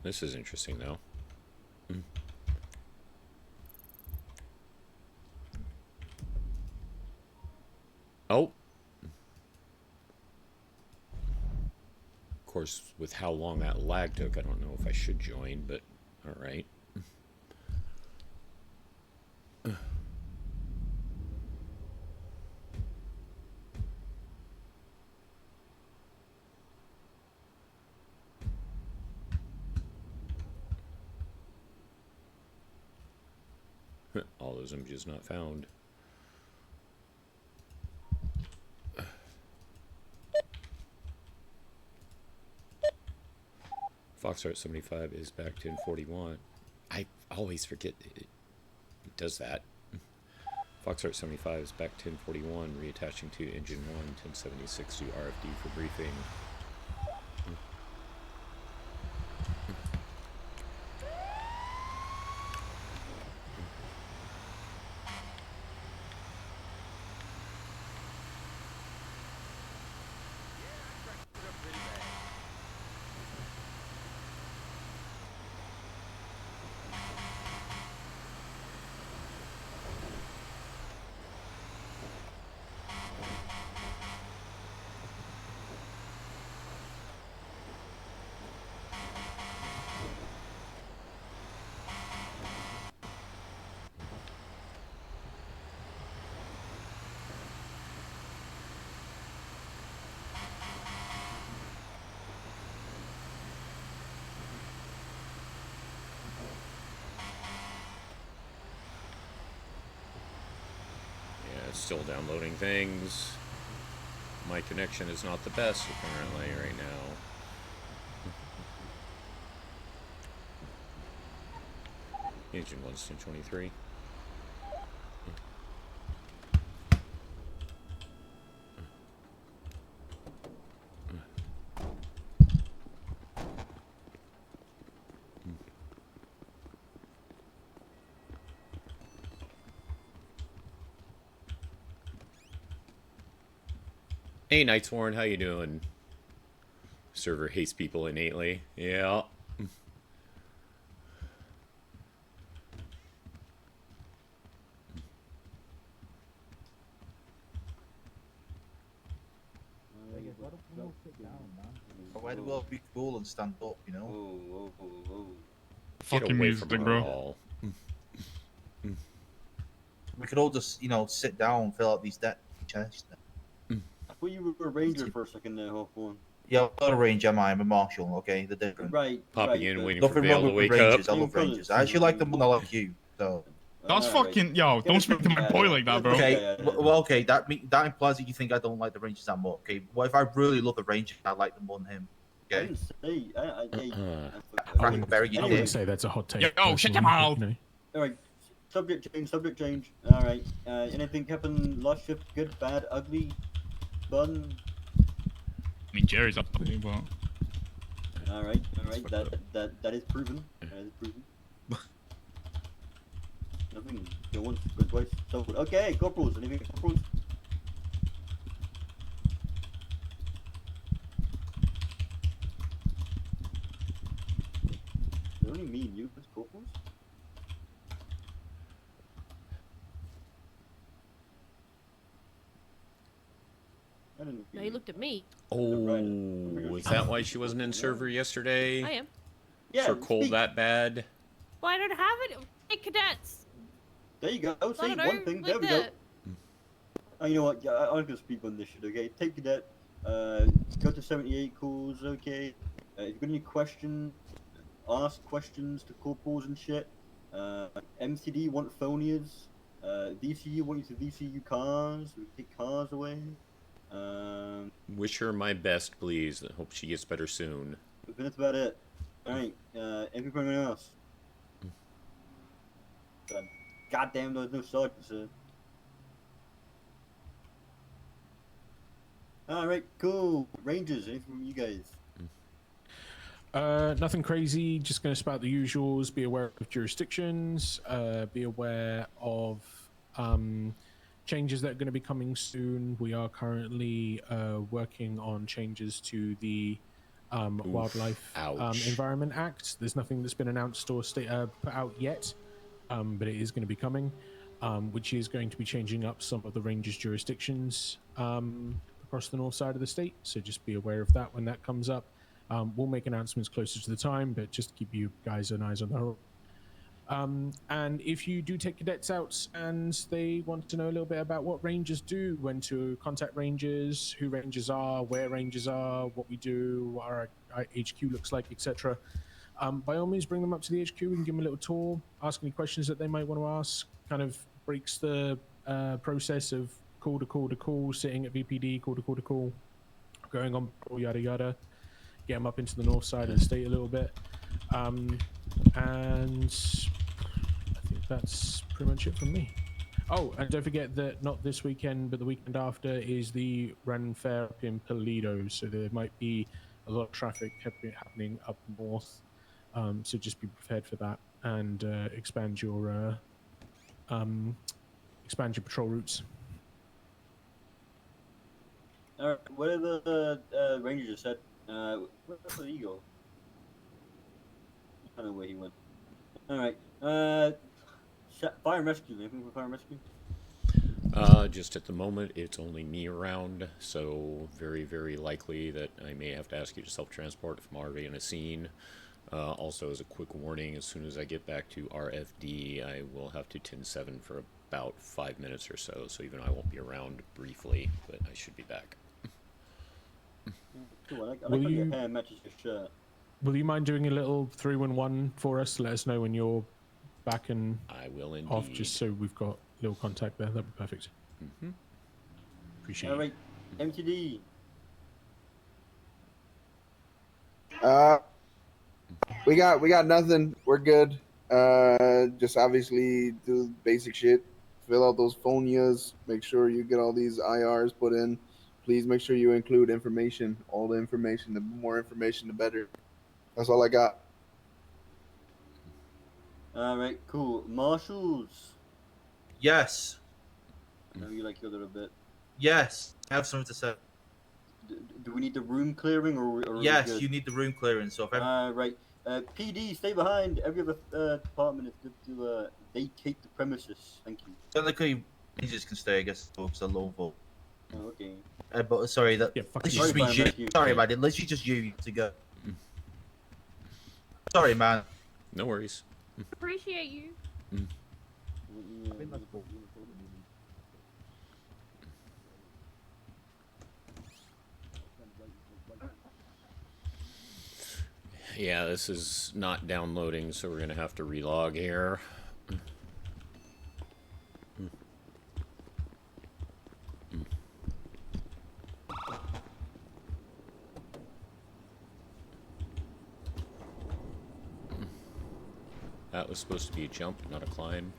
This is interesting, though. Oh. Of course, with how long that lag took, I don't know if I should join, but all right. All those images not found. Foxtrot 75 is back to 1041. I always forget it does that. Foxtrot 75 is back to 1041, reattaching to engine 1, 1076 to RFD for briefing. Still downloading things. My connection is not the best apparently right now. Engine 1's 1023. Hey, Night's Warren, how you doing? Server hates people innately. Yeah. Why do we all be cool and stand up, you know? Whoa. Fucking music, bro. We could all just, you know, sit down, fill out these chests. I thought you were a ranger for a second there, Hawthorne. Yeah, I'm not a ranger, I'm a marshal, okay? The different. Right. Popping in, waiting Nothing for Vale wrong to with wake rangers. up. I love rangers. I actually like them more than I like you, so. That's fucking yo. Don't speak to my boy like that, bro. Okay, well, okay. That implies that you think I don't like the Rangers that much. Okay, what if I really love the Rangers? I like them more than him. Okay. I wouldn't say that's a hot take. Yo, shut your mouth. All right. Subject change. All right. Anything happen last shift? Good, bad, ugly, fun? I mean, Jerry's up to me, but. All right. That is proven. Nothing. Go once, go twice. So okay, corporals. Anything corporals? Is only me and you as corporals? No, you looked at me. Oh, is that why she wasn't in server yesterday? I am. Yeah. For cold that bad? Well, I don't have it. Hey, cadets. There you go. Say one thing. There we go. Oh, you know what? Yeah, I'm gonna speak on this shit. Okay, take cadet. Go to 78 calls. Okay. If you've got any questions, ask questions to corporals and shit. MCD want phonias. VCU want you to VCU cars. We take cars away. Wish her my best, please. I hope she gets better soon. But that's about it. Alright, anything else? God damn, there's no sergeants here. Alright, cool. Rangers, anything from you guys? Nothing crazy, just going to spout the usuals, be aware of jurisdictions, be aware of changes that are going to be coming soon. We are currently working on changes to the Wildlife ouch. Environment Act. There's nothing that's been announced or put out yet, but it is going to be coming, which is going to be changing up some of the rangers' jurisdictions across the north side of the state. So just be aware of that when that comes up. We'll make announcements closer to the time, but just keep you guys an eyes on the horizon. And if you do take cadets out and they want to know a little bit about what rangers do, when to contact rangers, who rangers are, where rangers are, what we do, what our HQ looks like, etc., by all means bring them up to the HQ. We can give them a little tour, ask any questions that they might want to ask. Kind of breaks the process of call to call to call, sitting at VPD, call to call to call, going on, yada yada. Get them up into the north side of the state a little bit. And I think that's pretty much it from me. Oh, and don't forget that not this weekend, but the weekend after is the Ren Fair up in Toledo. So there might be a lot of traffic happening up north. So just be prepared for that and expand your patrol routes. All right, what are the Rangers just said? Where did he go? I don't know where he went. All right. Fire and rescue. Anything for fire and rescue? Just at the moment, it's only me around, so very, very likely that I may have to ask you to self-transport if I'm already in a scene. Also, as a quick warning, as soon as I get back to RFD, I will have to 10-7 for about 5 minutes or so, so even I won't be around briefly, but I should be back. Cool. I like how your hair matches your shirt. Will you mind doing a little 3-1-1 for us to let us know when you're back and I will indeed. off, just so we've got a little contact there? That'd be perfect. Mm-hmm. Appreciate it. All right, MTD. We got nothing. We're good. Just obviously do basic shit. Fill out those phonias. Make sure you get all these IRs put in. Please make sure you include information. All the information. The more information, the better. That's all I got. All right, cool. Marshals. Yes. I know you like your little bit. Yes. I have something to say. Do we need the room clearing or Yes, we good? you need the room clearing. So if Right. PD, stay behind. Every other department is good to vacate the premises. Thank you. technically Rangers can stay, I guess, it's a lone vote. Oh, okay. But sorry, that Yeah, fuck this you. just means Sorry, you. Matthew. Sorry, man. Let's just you to go. Sorry, man. No worries. Appreciate you. Yeah, this is not downloading, so we're gonna have to relog here. That was supposed to be a jump, not a climb.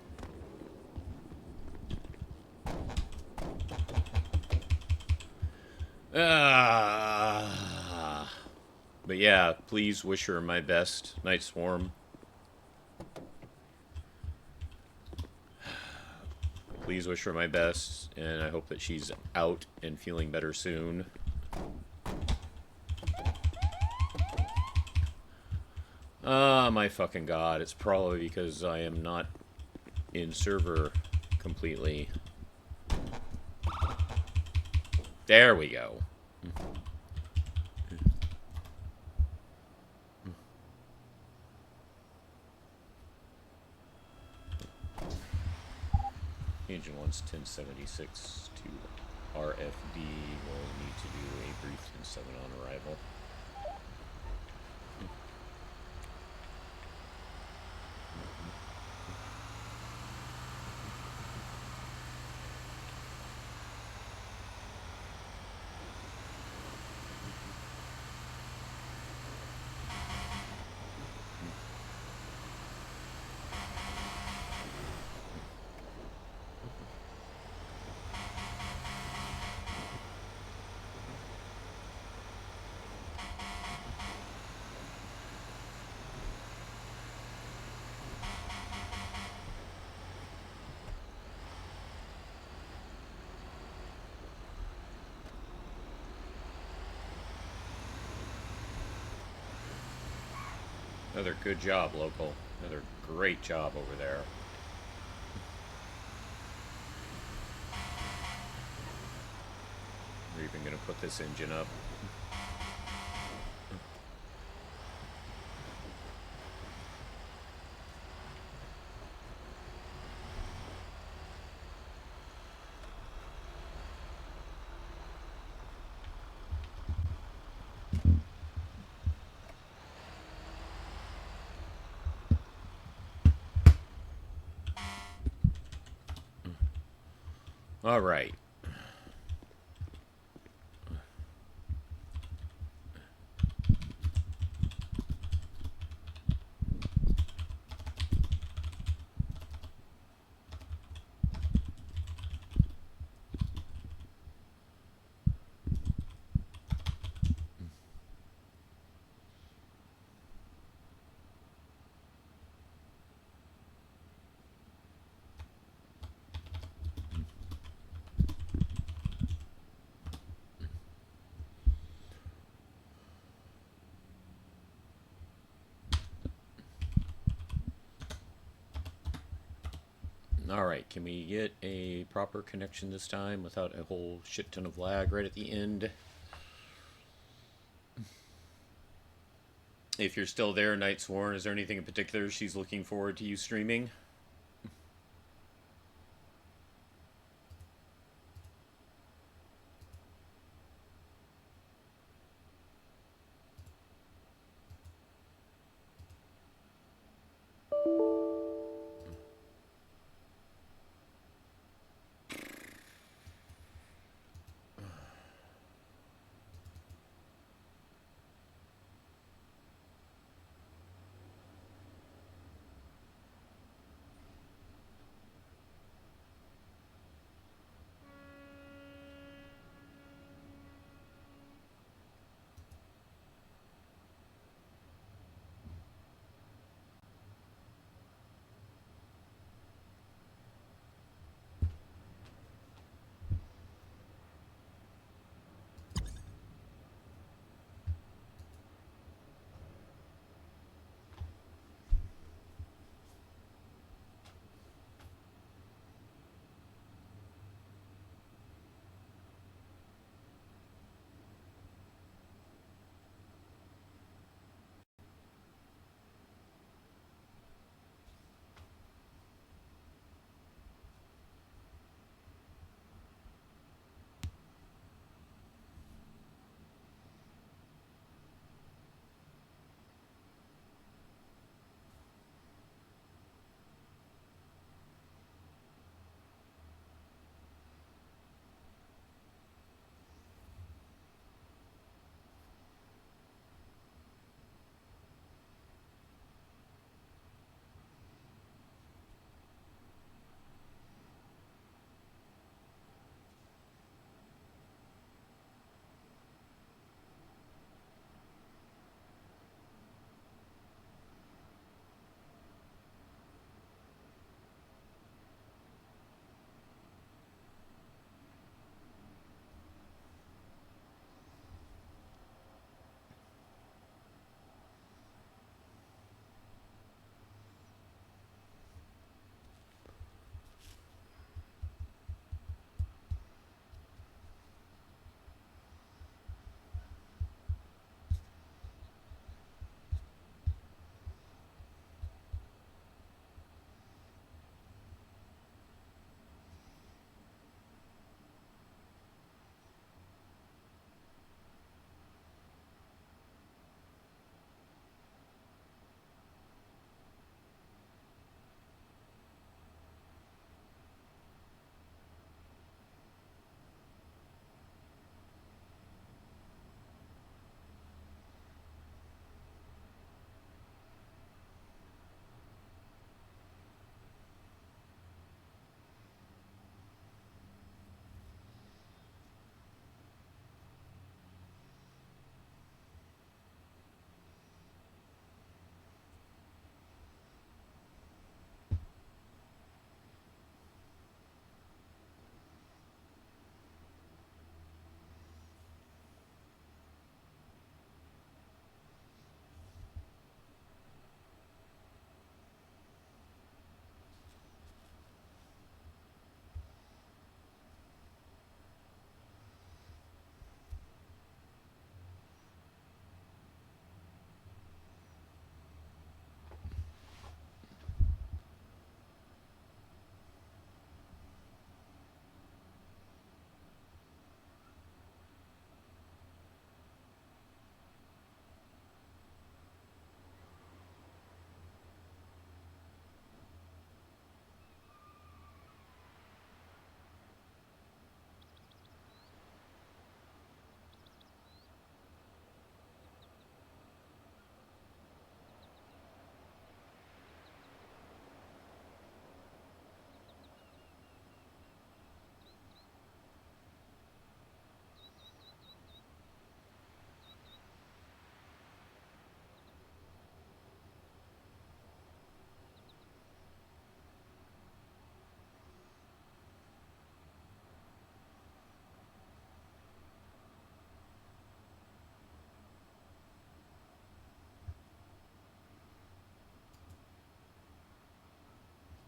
But yeah, please wish her my best. Night Swarm. Please wish her my best, and I hope that she's out and feeling better soon. Ah, my fucking god. It's probably because I am not in server completely. There we go. Agent 1's 1076 to RFD. We'll need to do a brief 10-7 on arrival. Another good job, local. Another great job over there. We're even going to put this engine up. All right. Alright, can we get a proper connection this time without a whole shit ton of lag right at the end? If you're still there, Night Sworn, is there anything in particular she's looking forward to you streaming?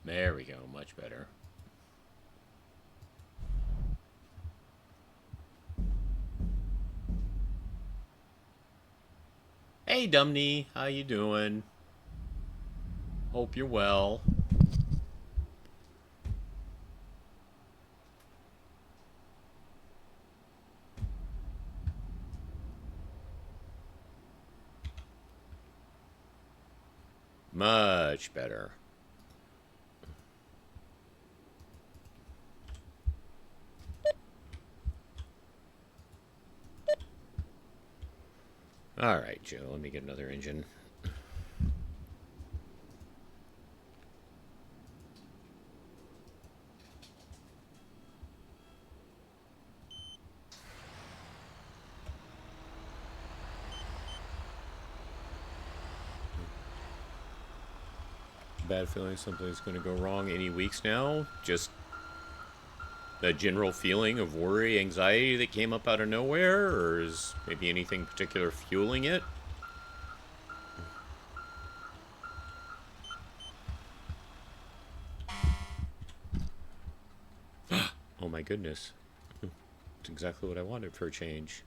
There we go, much better. Hey, Dumney, how you doing? Hope you're well. Much better. All right, Joe, let me get another engine. Bad feeling something's going to go wrong any weeks now. Just the general feeling of worry, anxiety that came up out of nowhere, or is maybe anything particular fueling it? Oh my goodness. It's exactly what I wanted for a change.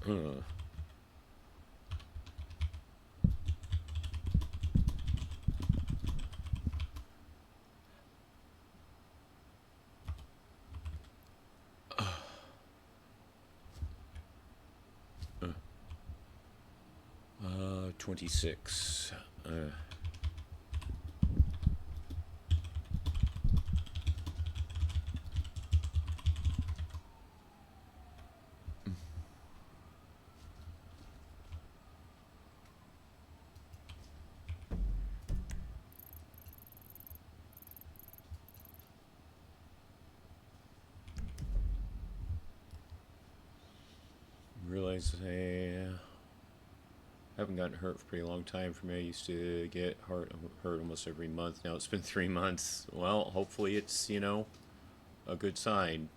Uh-huh. 26. Realize I haven't gotten hurt for a pretty long time for me. I used to get hurt almost every month. Now it's been 3 months. Well, hopefully it's, you know, a good sign.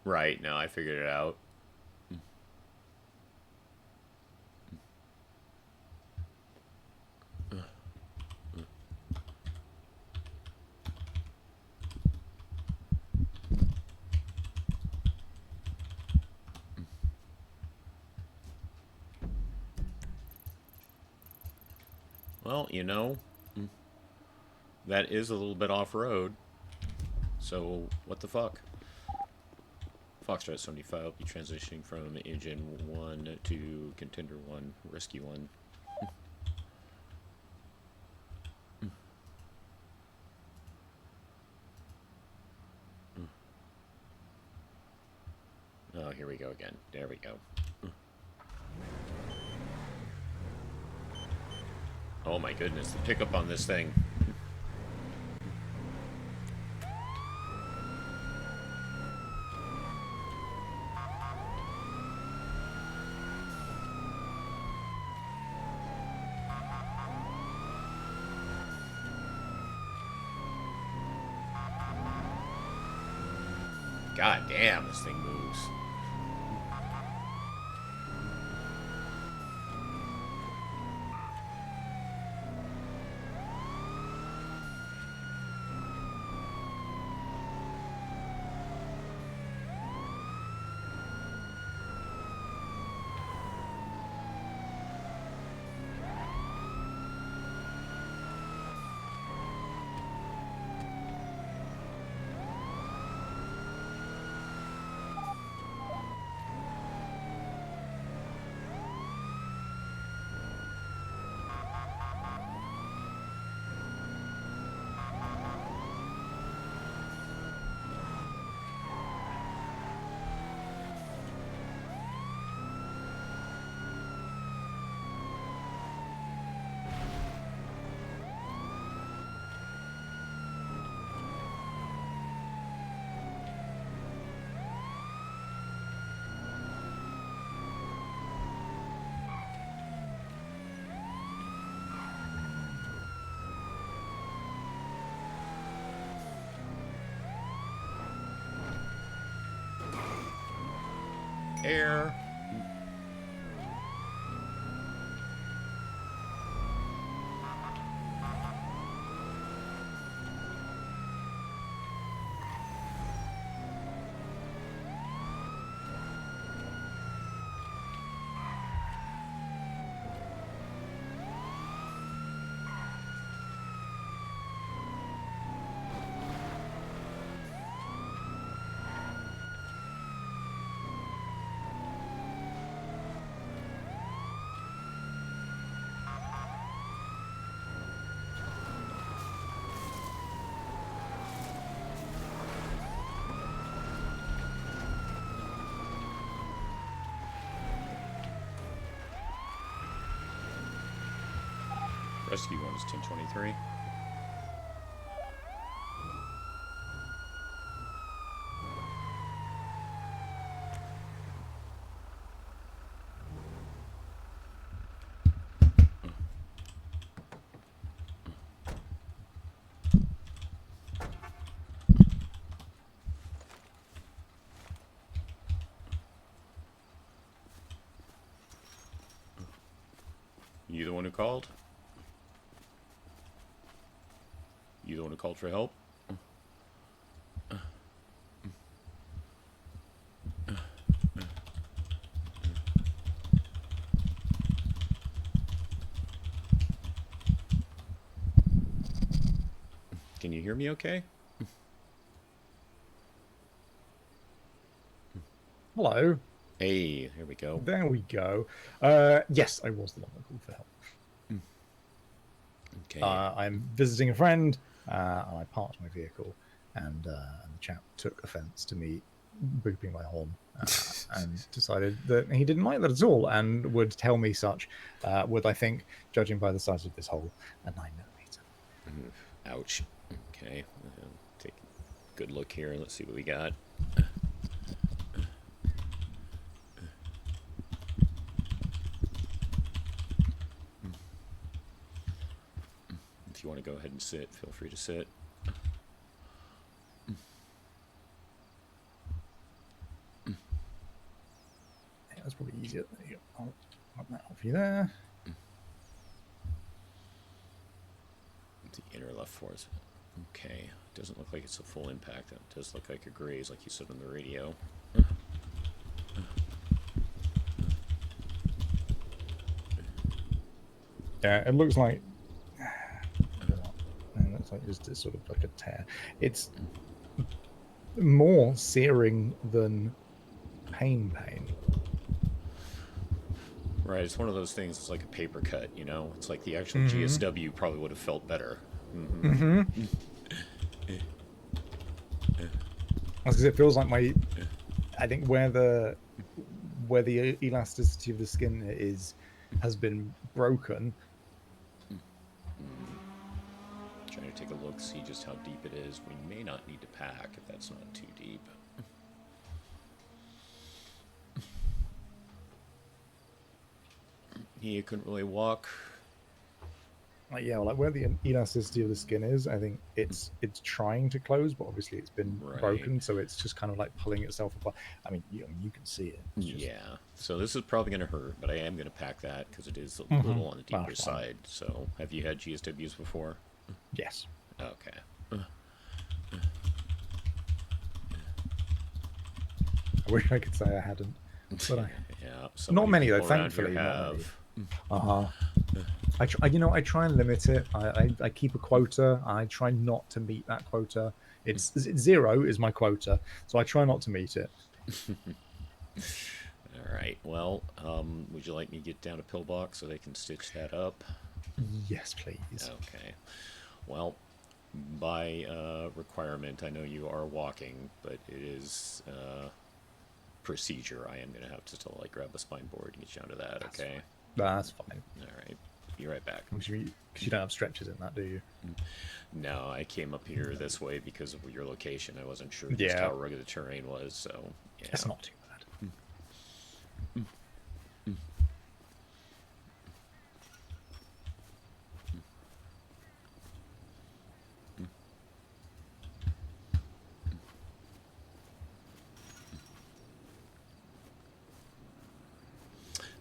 Right, now I figured it out. Well, you know, that is a little bit off-road. So, what the fuck? Foxtrot 75 will be transitioning from Engine 1 to Contender 1, Rescue 1. Oh, here we go again. There we go. Oh my goodness, the pickup on this thing. God damn, this thing moves. air. Rescue 1 is 1023. You the one who called? You the one who called for help? Can you hear me okay? Hello. Hey, here we go. There we go. Yes, I was the one that called for help. Okay. I'm visiting a friend, and I parked my vehicle, and the chap took offence to me booping my horn, and decided that he didn't like that at all, and would tell me such, would I think, judging by the size of this hole, a 9mm. Ouch. Okay. Take a good look here. Let's see what we got. If you want to go ahead and sit, feel free to sit. Yeah, that's probably easier. There you go. I'll pop that off you there. The inner left force. Okay. Doesn't look like it's a full impact. It does look like a graze, like you said on the radio. Yeah, it looks like. It looks like just sort of like a tear. It's more searing than pain. Right, it's one of those things. It's like a paper cut, you know. It's like the actual GSW probably would have felt better. Because it feels like my, I think where the elasticity of the skin has been broken. Trying to take a look, see just how deep it is. We may not need to pack if that's not too deep. He couldn't really walk. Yeah, like where the elasticity of the skin is, I think it's trying to close, but obviously it's been broken, so it's just kind of like pulling itself apart. I mean, you can see it. Yeah, so this is probably going to hurt, but I am going to pack that because it is a little on the deeper side. So, have you had GSWs before? Yes. Okay. I wish I could say I hadn't, but yeah, not many though. people around Thankfully, here not many. have. I try and limit it. I keep a quota. I try not to meet that quota. It's 0 is my quota, so I try not to meet it. All right. Well, would you like me to get down a pillbox so they can stitch that up? Yes, please. Okay. Well, by requirement, I know you are walking, but it is procedure. I am going to have to still like grab a spine board and get you onto that. Okay. That's fine. All right. Be right back. Because you don't have stretches in that, do you? No, I came up here this way because of your location. I wasn't sure just how rugged the terrain was, so yeah. It's not too bad.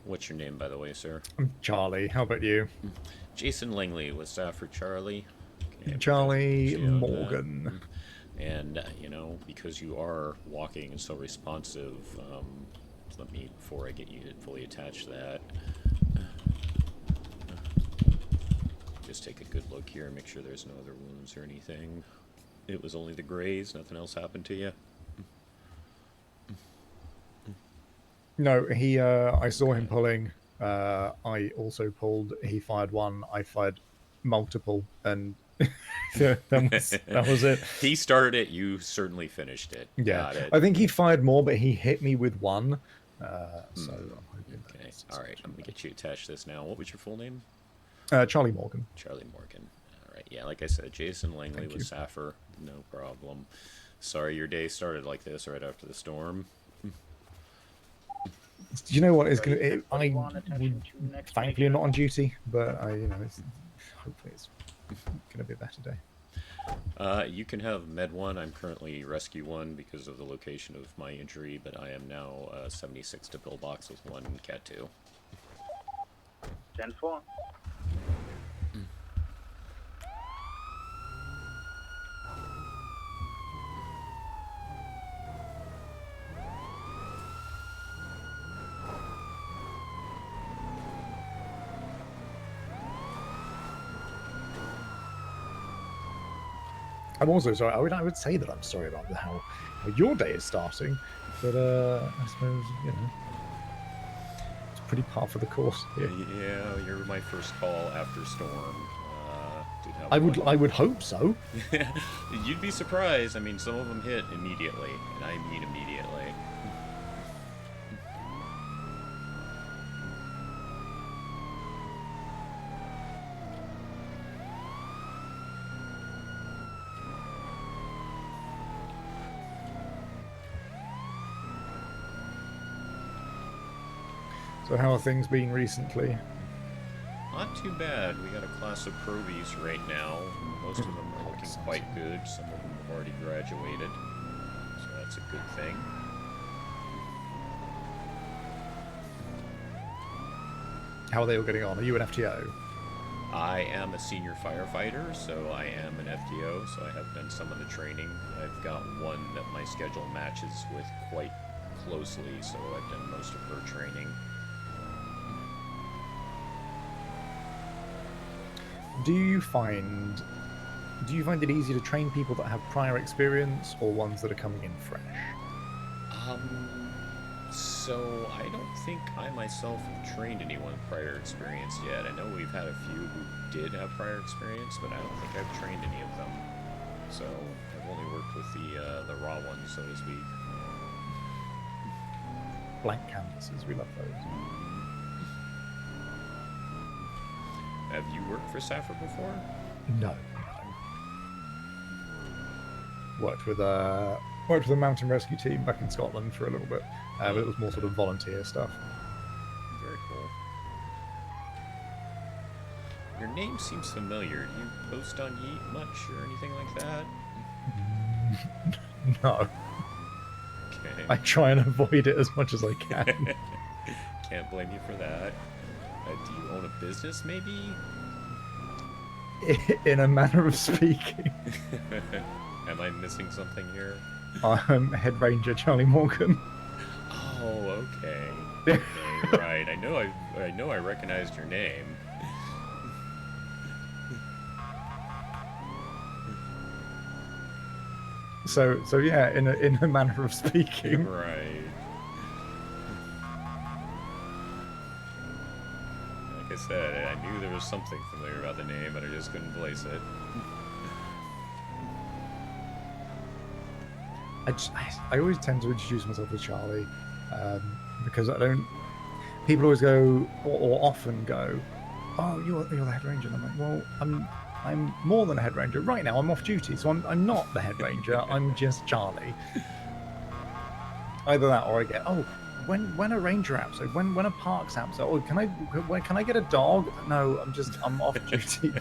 What's your name, by the way, sir? I'm Charlie. How about you? Jason Langley. What's that for Charlie? Okay, Charlie on that. Morgan. And, you know, because you are walking and so responsive, let me, before I get you fully attached to that, just take a good look here and make sure there's no other wounds or anything. It was only the graze, nothing else happened to you? No, he. I saw him pulling. I also pulled. He fired one. I fired multiple, and that was it. He started it. You certainly finished it. Yeah, Got it. I think he fired more, but he hit me with one. So I'm hoping Okay. All right. I'm gonna get you attached to this now. What was your full name? Charlie Morgan. Charlie Morgan. All right. Yeah, like I said, Jason Langley Thank with you. Sappher. No problem. Sorry, your day started like this right after the storm. Do you know what? It's gonna. I would, thankfully not on duty, but hopefully it's gonna be a better day. You can have Med 1. I'm currently Rescue 1 because of the location of my injury, but I am now 76 to pillbox with 1 Cat 2. 10-4. I'm also sorry. I would say that I'm sorry about how your day is starting, but I suppose it's pretty par for the course here. Yeah, you're my first call after storm. I would hope so. You'd be surprised. I mean, some of them hit immediately, and I mean immediately. So how are things been recently? Not too bad. We got a class of probies right now. Most of them are looking quite good. Some of them have already graduated. So that's a good thing. How are they all getting on? Are you an FTO? I am a senior firefighter, so I am an FTO, so I have done some of the training. I've got one that my schedule matches with quite closely, so I've done most of her training. Do you find it easy to train people that have prior experience or ones that are coming in fresh? So I don't think I myself have trained anyone with prior experience yet. I know we've had a few who did have prior experience, but I don't think I've trained any of them. So I've only worked with the raw ones, so to speak. Blank canvases, we love those. Have you worked for Sappher before? No. Worked with a mountain rescue team back in Scotland for a little bit, but it was more sort of volunteer stuff. Very cool. Your name seems familiar. Do you post on Yeet much or anything like that? No. Okay. I try and avoid it as much as I can. Can't blame you for that. Do you own a business, maybe? In a manner of speaking. Am I missing something here? I'm Head Ranger Charlie Morgan. Oh, okay. Okay, right. I know I recognized your name. So yeah, in a manner of speaking. Right. Like I said, I knew there was something familiar about the name, but I just couldn't place it. I always tend to introduce myself as Charlie, because I don't. People always go, or often go, "Oh, you're the head ranger." And I'm like, "Well, I'm more than a head ranger. Right now, I'm off duty, so I'm not the head ranger. I'm just Charlie." Either that, or I get, "Oh, when a ranger episode, when a parks episode, oh, can I get a dog?" No, I'm off duty.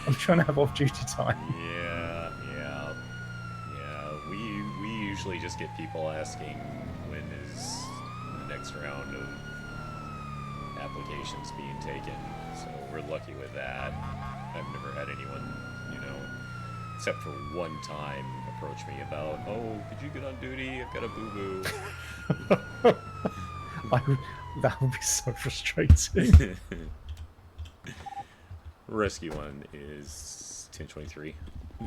I'm trying to have off duty time. Yeah. We usually just get people asking when is the next round of applications being taken, so we're lucky with that. I've never had anyone, you know, except for one time, approach me about, oh, could you get on duty? I've got a boo-boo. That would be so frustrating. Rescue one is 1023. You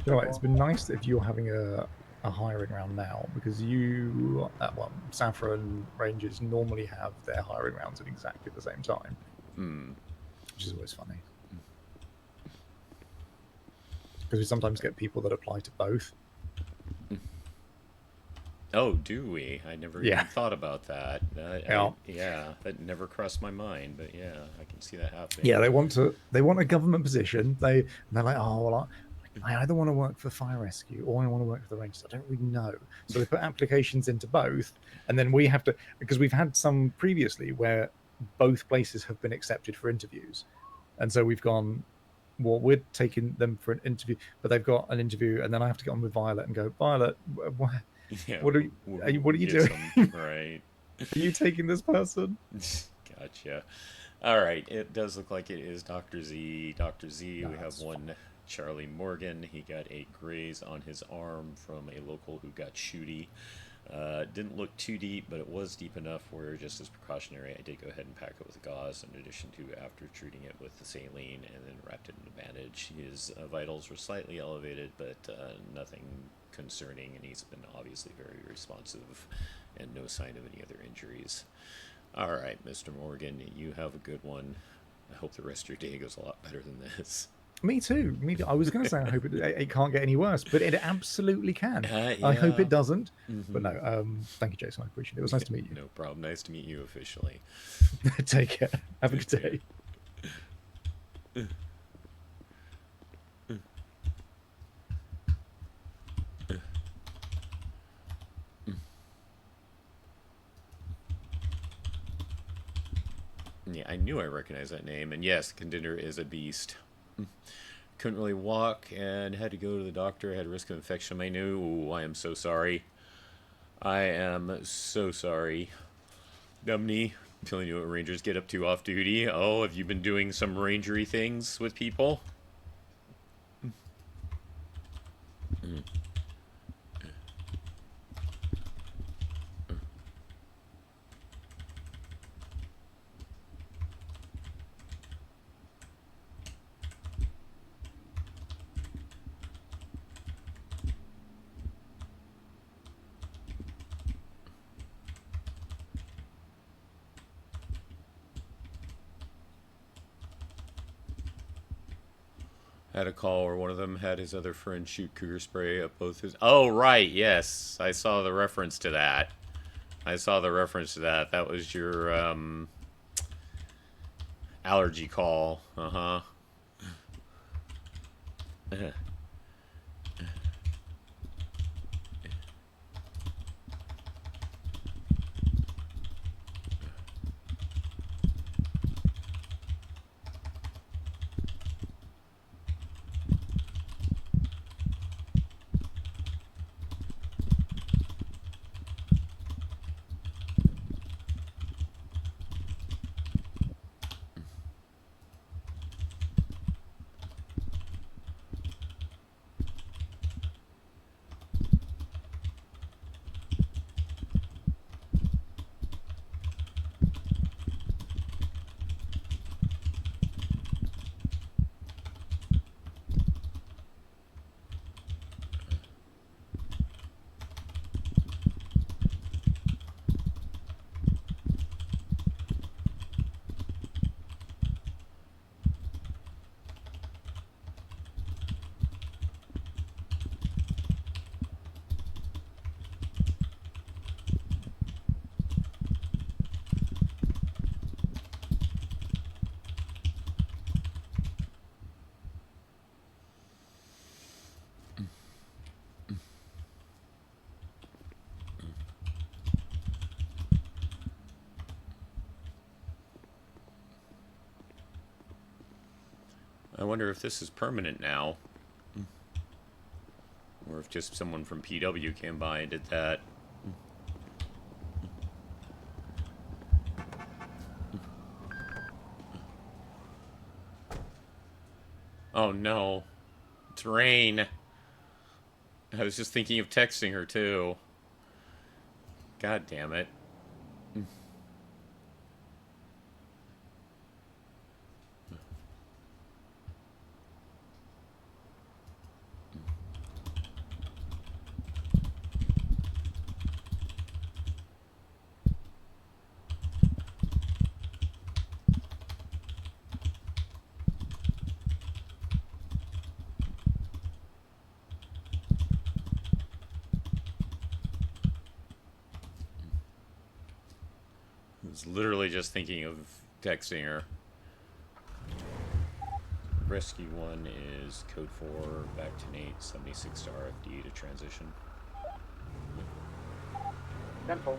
know what, it's been nice if you're having a hiring round now, because you, well, Saffron Rangers normally have their hiring rounds at exactly the same time, which is always funny. Because we sometimes get people that apply to both. Oh, do we? I never even thought about that. Yeah, that never crossed my mind, but yeah, I can see that happening. Yeah, they want a government position. They're like, oh well, I either want to work for fire rescue or I want to work for the Rangers. I don't really know. So they put applications into both, and then we have to, because we've had some previously where both places have been accepted for interviews, and so we've gone, well, we're taking them for an interview, but they've got an interview, and then I have to get on with Violet and go, Violet, what are you doing? Right. Are you taking this person? Gotcha. All right. It does look like it is Dr. Z. Dr. Z, we have one Charlie Morgan. He got a graze on his arm from a local who got shooty. Didn't look too deep, but it was deep enough where, just as precautionary, I did go ahead and pack it with gauze, in addition to after treating it with the saline and then wrapped it in a bandage. His vitals were slightly elevated, but nothing concerning, and he's been obviously very responsive and no sign of any other injuries. All right, Mr. Morgan, you have a good one. I hope the rest of your day goes a lot better than this. Me too. I was going to say I hope it can't get any worse, but it absolutely can. Yeah. I hope it doesn't. But no, thank you, Jason. I appreciate it. It was nice to meet you. No problem. Nice to meet you officially. Take care. Have a good day. Yeah, I knew I recognized that name. And yes, Contender is a beast. Couldn't really walk and had to go to the doctor. Had a risk of infection. I knew. Ooh, I am so sorry. I am so sorry. Dumney, I'm telling you what Rangers get up to off duty. Oh, have you been doing some rangery things with people? Had a call where one of them had his other friend shoot cougar spray up both his... Oh, right, yes. I saw the reference to that. That was your, allergy call. Uh-huh. I wonder if this is permanent now. Or if just someone from PW came by and did that. Oh no. It's rain. I was just thinking of texting her too. God damn it. I was literally just thinking of texting her. Rescue 1 is code 4, back to Nate, 76 to RFD to transition. 10-4.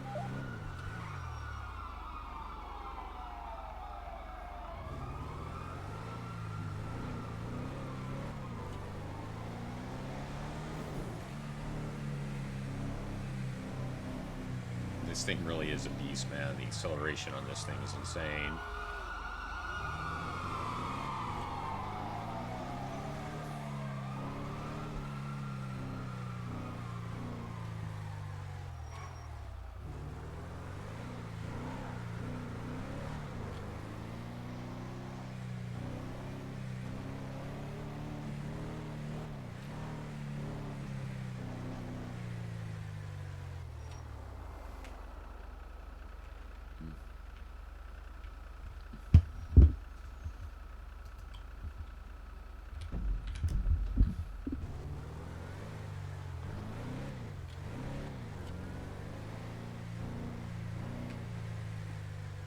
This thing really is a beast, man. The acceleration on this thing is insane.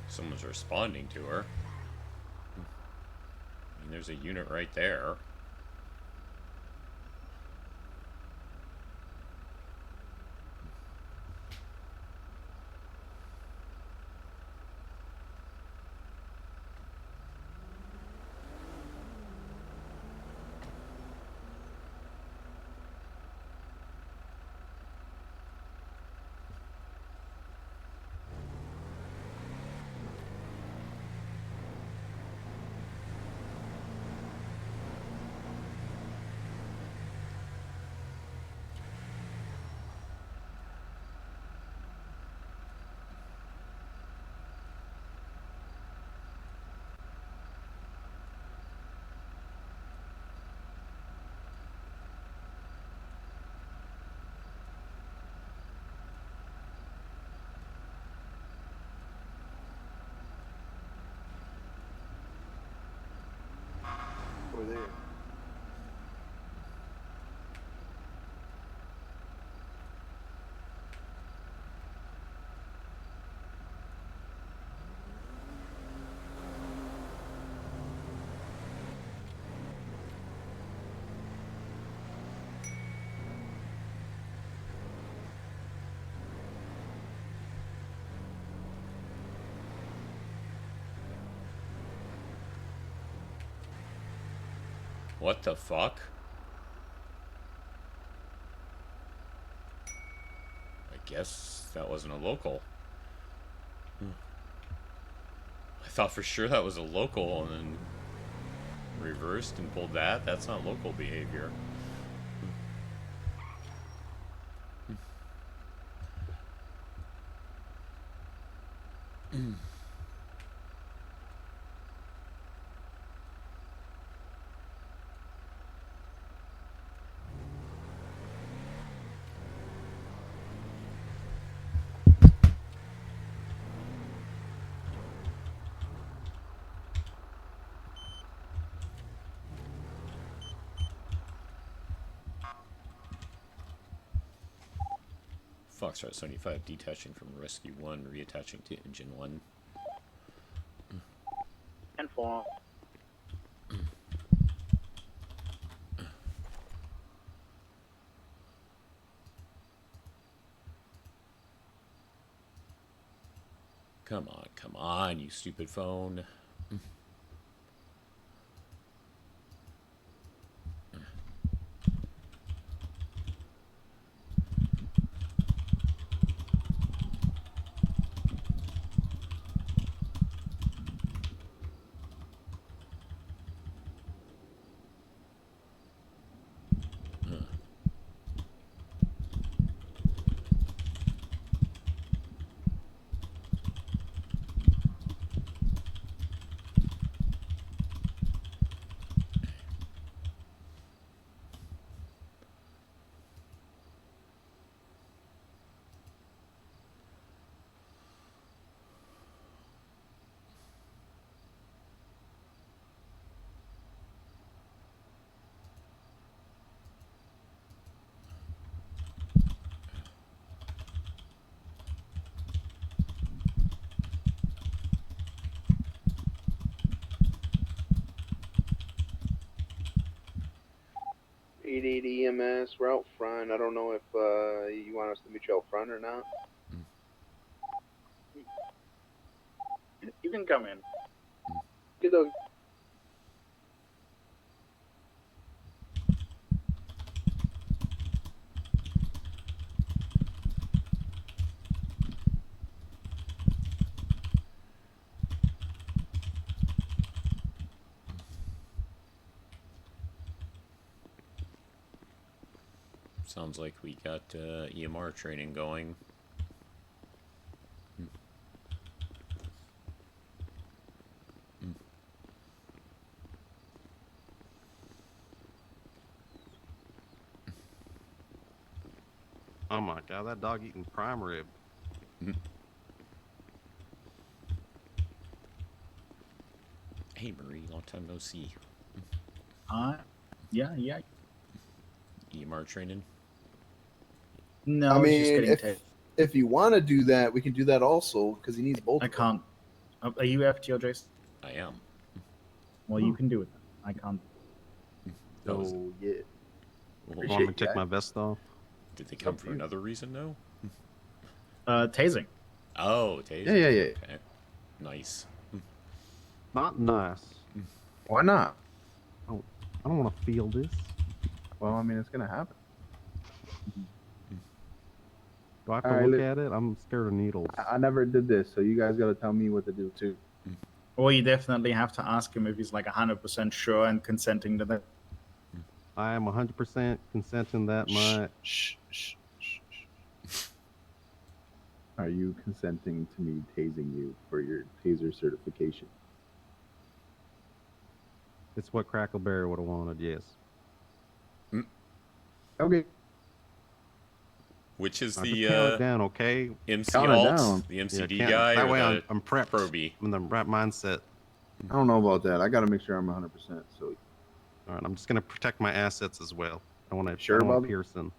Someone's responding to her. I mean, there's a unit right there. Over there. What the fuck? I guess that wasn't a local. I thought for sure that was a local and then reversed and pulled that. That's not local behavior. Foxtrot 75 detaching from Rescue 1, reattaching to Engine 1. 10-4. Come on, you stupid phone. 888 EMS. We're out front. I don't know if you want us to meet you out front or not. You can come in. Good though. Sounds like we got EMR training going. Oh my god, that dog eating prime rib. Hey Marie, long time no see. Yeah. EMR training? No, I he's just mean, getting if you want to do that, we can do that also because he needs both. I can't. Are you FTO, Jason? I am. Well, you can do it. I can't. Oh yeah. Well, Want me to take my vest off? did they come for another reason though? Tasing. Oh, tasing. Yeah. Okay. Nice. Not nice. Why not? I don't want to feel this. Well, I mean, it's gonna happen. Do I have to Alright, look at it? I'm scared of needles. I never did this, so you guys gotta tell me what to do too. Or you definitely have to ask him if he's like 100% sure and consenting to that. I am 100% consenting that my... Shh. Are you consenting to me tasing you for your taser certification? It's what Crackleberry would have wanted, yes. Okay. Which is Just count it the down, okay? MC Count it alt, down. the MCD Yeah, guy, that or way the I'm prepped. Proby? I'm in the right mindset. I don't know about that. I gotta make sure I'm 100%. So, All right, I'm just gonna protect my assets as well. I want to. Sure I don't want about it? Pearson.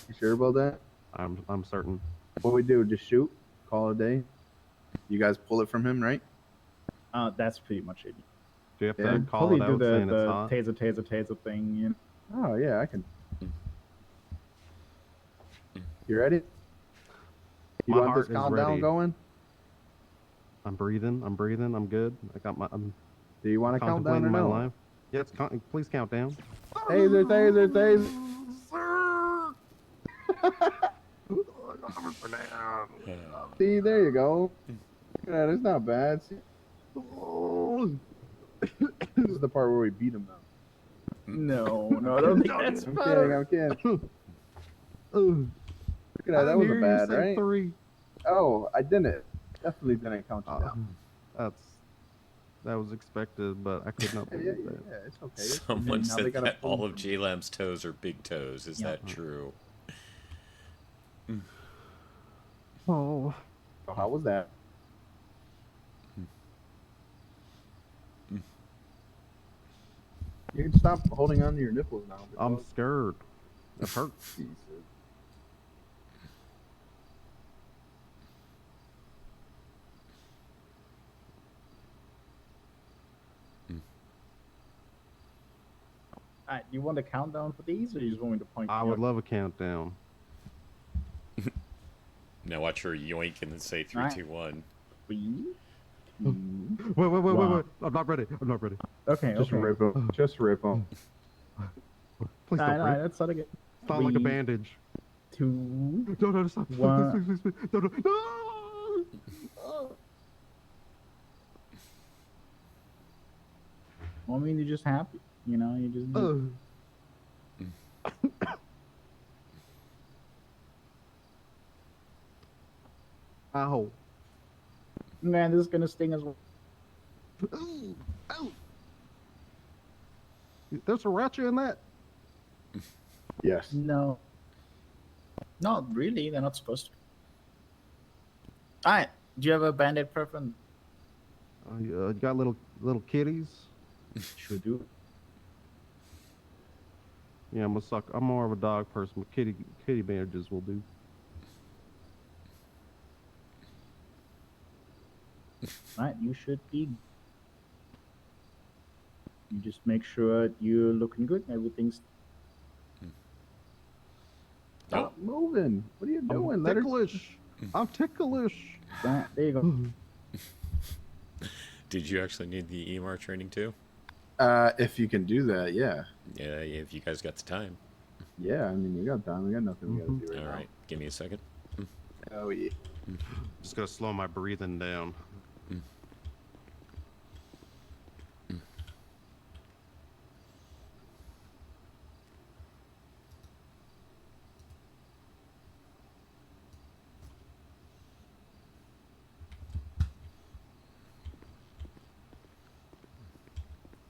you sure about that? I'm certain. What we do? Just shoot? Call it a day? You guys pull it from him, right? That's pretty much it. Do you have Yeah, to call Probably it do out saying it's hot? the taser thing. You know? Oh yeah, I can. You ready? You My want heart this is countdown ready. going? I'm breathing. I'm good. I got my. I'm Do you want to count down or contemplating my no? life. Yeah, please count down. Taser. See, there you go. Look at that. It's not bad. See? This is the part where we beat him now. No, I don't think that's I'm better. kidding. Look at that. That wasn't bad, right? 3. Oh, I didn't. Definitely didn't count you down. That was expected, but I could not Yeah, believe that. it's okay. Someone Now they said gotta that all pull- of J-Lamb's toes are big toes. Is that true? Oh, So how was that? You can stop holding on to your nipples now. I'm scared. It hurts. Jesus. Alright, you want a countdown for these, or you just want me to point? I would love a countdown. Now watch her yoink and then say 3, Alright. 2, 1. 3, Wait. Wow. I'm not ready. Okay, Just rip them. Just rip them. Please don't break. Let's start again. It's not like a 3, bandage. 2, No, stop. One. Please. No. Well, I mean, you're just happy. You know, you just. Ow. Man, this is gonna sting as well. Ow. There's a ratchet in that. Yes. No. Not really. They're not supposed to. Alright. Do you have a bandit preference? You got little kitties. Sure do. Yeah, I'm more of a dog person, but kitty bandages will do. Alright, you should be. You just make sure you're looking good. Everything's. moving. What are you doing? I'm Let her- ticklish. I'm ticklish. There you go. Did you actually need the EMR training too? If you can do that, yeah. Yeah, if you guys got the time. Yeah, I mean, we got time. We got nothing we gotta do right All now. right, give me a second. Oh, yeah. Just gonna slow my breathing down.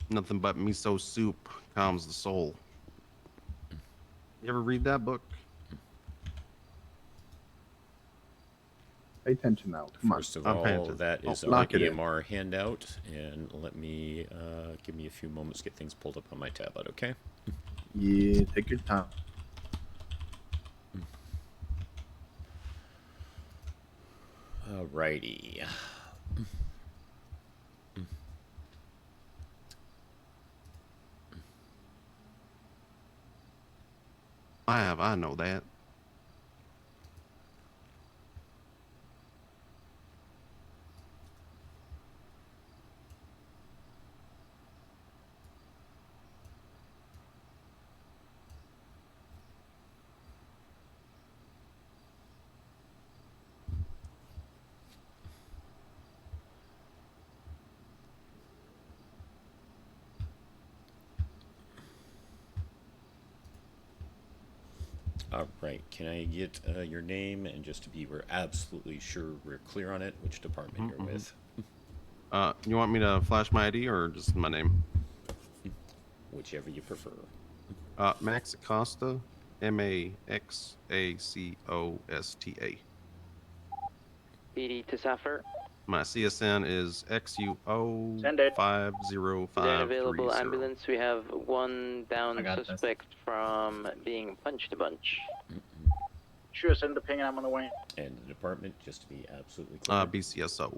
Nothing but miso soup calms the soul. You ever read that book? Pay attention now. Come First of I'm paying all, attention. that is our lock it in. EMR handout, and let me give me a few moments to get things pulled up on my tablet, okay? Yeah, take your time. Alrighty. I know that. All right, can I get your name, and just to be we're absolutely sure we're clear on it, which department you're with? You want me to flash my ID or just my name? Whichever you prefer. Max Acosta, Maxacosta. PD to Sapphire. My CSN is Send it. XUO50530. Available ambulance. We have one down I got this. suspect from being punched a bunch. Sure, send the ping and I'm on the way. And the department, just to be absolutely clear. BCSO.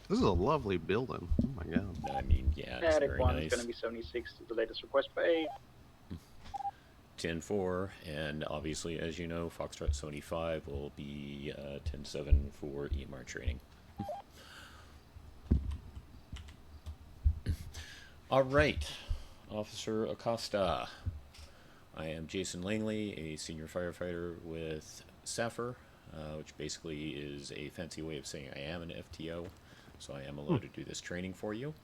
This is a lovely building. Oh my god. I mean, yeah, it's Attic very 1 nice. is going to be 76 to the latest request paid. 10-4, and obviously, as you know, Foxtrot 75 will be 10-7 for EMR training. All right, Officer Acosta. I am Jason Langley, a senior firefighter with Sapphire, which basically is a fancy way of saying I am an FTO, so I am allowed to do this training for you.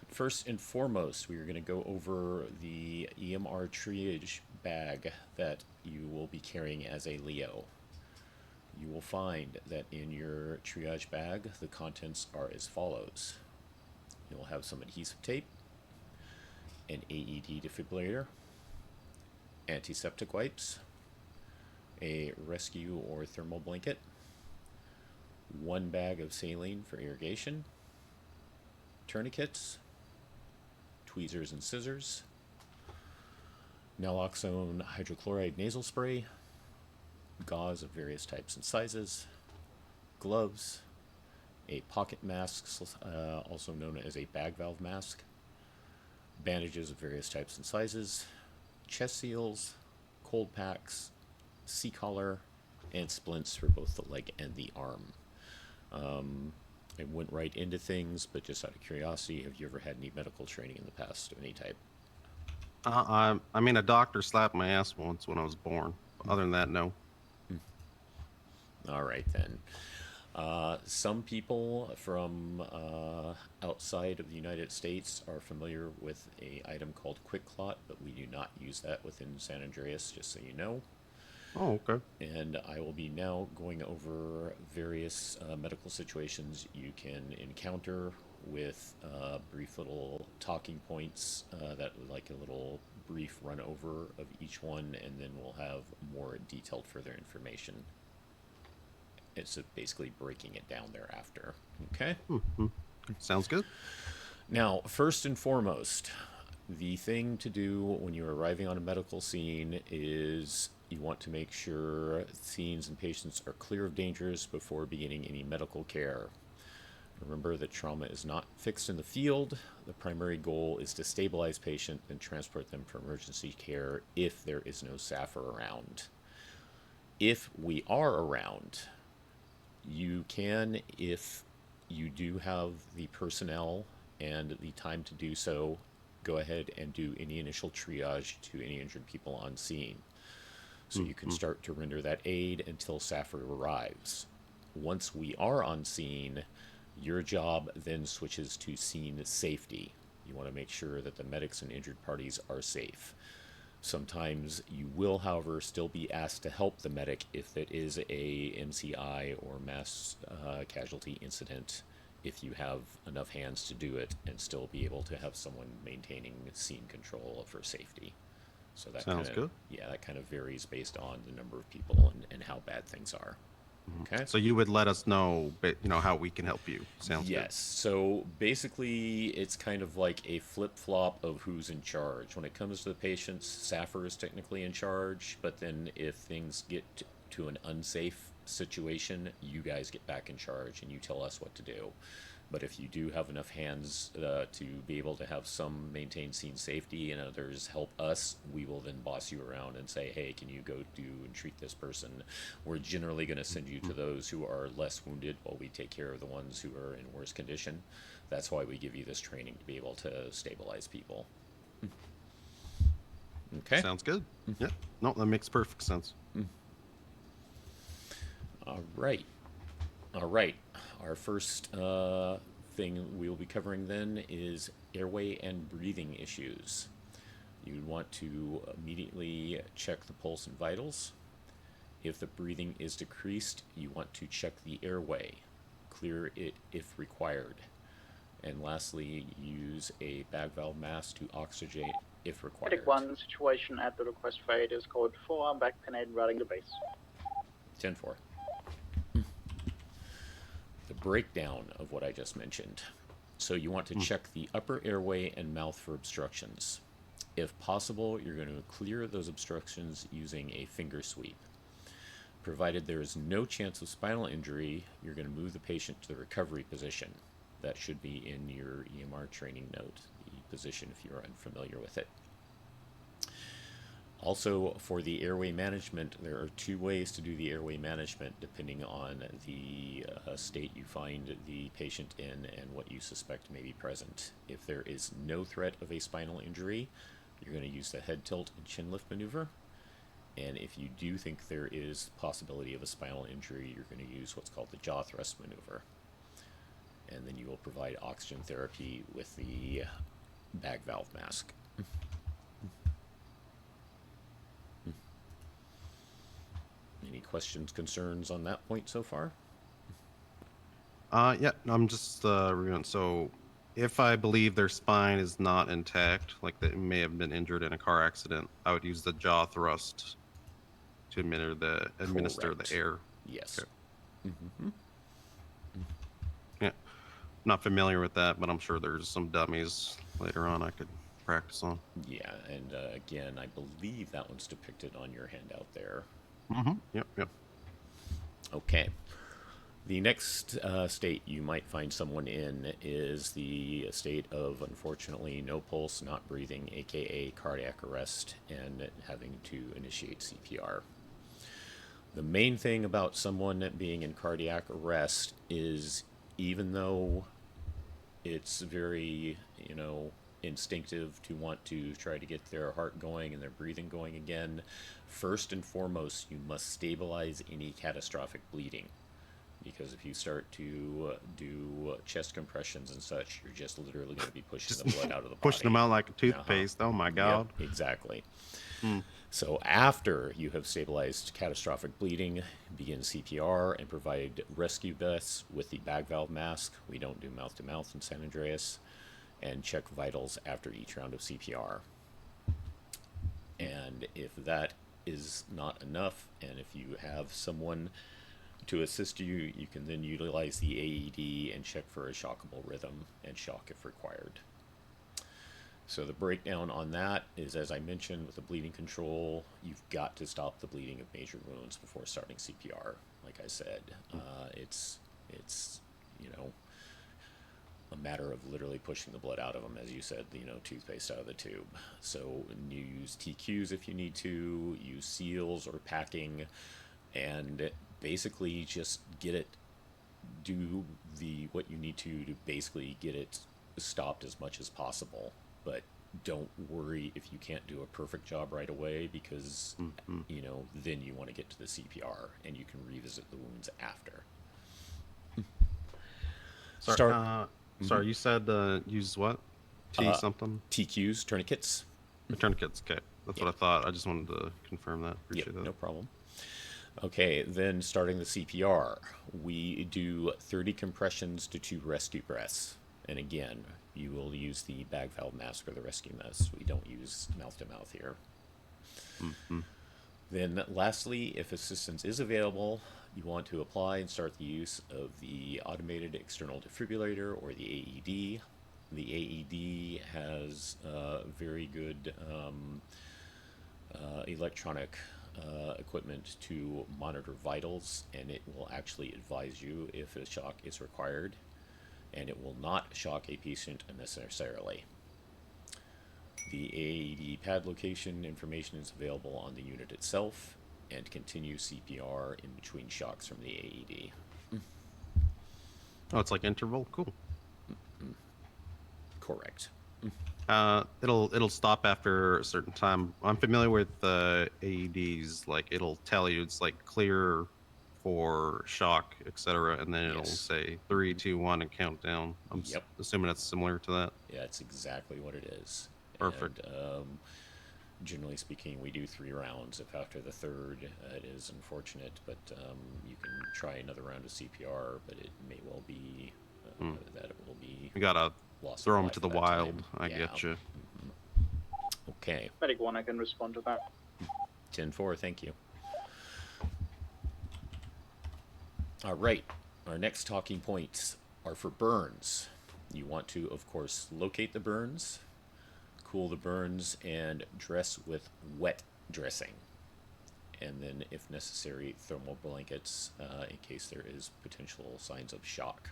First and foremost, we are going to go over the EMR triage bag that you will be carrying as a Leo. You will find that in your triage bag, the contents are as follows. You'll have some adhesive tape, an AED defibrillator, antiseptic wipes, a rescue or thermal blanket, one bag of saline for irrigation, tourniquets, tweezers and scissors, naloxone hydrochloride nasal spray, gauze of various types and sizes, gloves, a pocket mask, also known as a bag valve mask, bandages of various types and sizes, chest seals, cold packs, C-collar, and splints for both the leg and the arm. It went right into things, but just out of curiosity, have you ever had any medical training in the past of any type? I mean, a doctor slapped my ass once when I was born. Other than that, no. All right, then. Some people from outside of the United States are familiar with an item called Quick Clot, but we do not use that within San Andreas, just so you know. Oh, okay. And I will be now going over various medical situations you can encounter with brief little talking points that like a little brief run over of each one, and then we'll have more detailed further information. It's basically breaking it down thereafter. Okay? Sounds good. Now, first and foremost, the thing to do when you're arriving on a medical scene is You want to make sure scenes and patients are clear of dangers before beginning any medical care. Remember that trauma is not fixed in the field. The primary goal is to stabilize patients and transport them for emergency care if there is no SAFR around. If we are around, you can, if you do have the personnel and the time to do so, go ahead and do any initial triage to any injured people on scene. So you can start to render that aid until SAFR arrives. Once we are on scene, your job then switches to scene safety. You want to make sure that the medics and injured parties are safe. Sometimes you will, however, still be asked to help the medic if it is a MCI or mass casualty incident, if you have enough hands to do it and still be able to have someone maintaining scene control for safety. So that sounds good. Yeah, that kind of varies based on the number of people and how bad things are. Okay. So you would let us know, how we can help you. Sounds good. Yes. So basically, it's kind of like a flip-flop of who's in charge. When it comes to the patients, SAFR is technically in charge, but then if things get to an unsafe situation, you guys get back in charge and you tell us what to do. But if you do have enough hands to be able to have some maintain scene safety and others help us, we will then boss you around and say, hey, can you go do and treat this person? We're generally going to send you to those who are less wounded while we take care of the ones who are in worse condition. That's why we give you this training, to be able to stabilize people. Okay. Sounds good. Yeah. No, that makes perfect sense. All right. All right. Our first thing we will be covering then is airway and breathing issues. You want to immediately check the pulse and vitals. If the breathing is decreased, you want to check the airway. Clear it if required. And lastly, use a bag valve mask to oxygenate if required. Medic 1 situation at the request for aid is code 4, back pin routing the base. 10-4. The breakdown of what I just mentioned. So you want to check the upper airway and mouth for obstructions. If possible, you're going to clear those obstructions using a finger sweep. Provided there is no chance of spinal injury, you're going to move the patient to the recovery position. That should be in your EMR training note, the position if you're unfamiliar with it. Also, for the airway management, there are two ways to do the airway management depending on the state you find the patient in and what you suspect may be present. If there is no threat of a spinal injury, you're going to use the head tilt and chin lift maneuver. And if you do think there is possibility of a spinal injury, you're going to use what's called the jaw thrust maneuver. And then you will provide oxygen therapy with the bag valve mask. Any questions, concerns on that point so far? Yeah, I'm just reviewing. So, if I believe their spine is not intact, like they may have been injured in a car accident, I would use the jaw thrust to administer the air. Yes. Okay. Yeah, not familiar with that, but I'm sure there's some dummies later on I could practice on. Yeah, and again, I believe that one's depicted on your handout there. Yep. Okay. The next state you might find someone in is the state of, unfortunately, no pulse, not breathing, aka cardiac arrest, and having to initiate CPR. The main thing about someone being in cardiac arrest is, even though it's very, instinctive to want to try to get their heart going and their breathing going again, first and foremost, you must stabilize any catastrophic bleeding. Because if you start to do chest compressions and such, you're just literally going to be pushing the blood out of the body. Pushing them out like a toothpaste. Oh my God. Yep, exactly. So after you have stabilized catastrophic bleeding, begin CPR and provide rescue vests with the bag valve mask. We don't do mouth-to-mouth in San Andreas. And check vitals after each round of CPR. And if that is not enough, and if you have someone to assist you, you can then utilize the AED and check for a shockable rhythm and shock if required. So the breakdown on that is, as I mentioned, with the bleeding control, you've got to stop the bleeding of major wounds before starting CPR. Like I said, it's you know, a matter of literally pushing the blood out of them, as you said, you know, toothpaste out of the tube. So you use TQs if you need to, use seals or packing, and basically just do what you need to basically get it stopped as much as possible. But don't worry if you can't do a perfect job right away, because you know, then you want to get to the CPR and you can revisit the wounds after. Sorry, you said use what? Something? TQs, tourniquets. Tourniquets, okay. That's what I thought. I just wanted to confirm that. Appreciate that. No problem. Okay, then starting the CPR, we do 30 compressions to 2 rescue breaths. And again, you will use the bag valve mask or the rescue mask. We don't use mouth to mouth here. Then lastly, if assistance is available, you want to apply and start the use of the automated external defibrillator, or the AED. The AED has very good electronic equipment to monitor vitals, and it will actually advise you if a shock is required, and it will not shock a patient unnecessarily. The AED pad location information is available on the unit itself, and continue CPR in between shocks from the AED. Oh, it's like interval? Cool. Correct. It'll stop after a certain time. I'm familiar with AEDs. Like, it'll tell you it's like clear for shock, etc., and then it'll say 3, 2, 1 and count down. I'm assuming it's similar to that. Yeah, it's exactly what it is. Perfect. And, generally speaking, we do 3 rounds. If after the third, it is unfortunate, but you can try another round of CPR, but it may well be that it will be. You gotta lost throw of them life to the at that wild. time. I get you. Okay. Medic 1, I can respond to that. 10-4, thank you. All right, our next talking points are for burns. You want to, of course, locate the burns, cool the burns, and dress with wet dressing. And then, if necessary, thermal blankets in case there is potential signs of shock.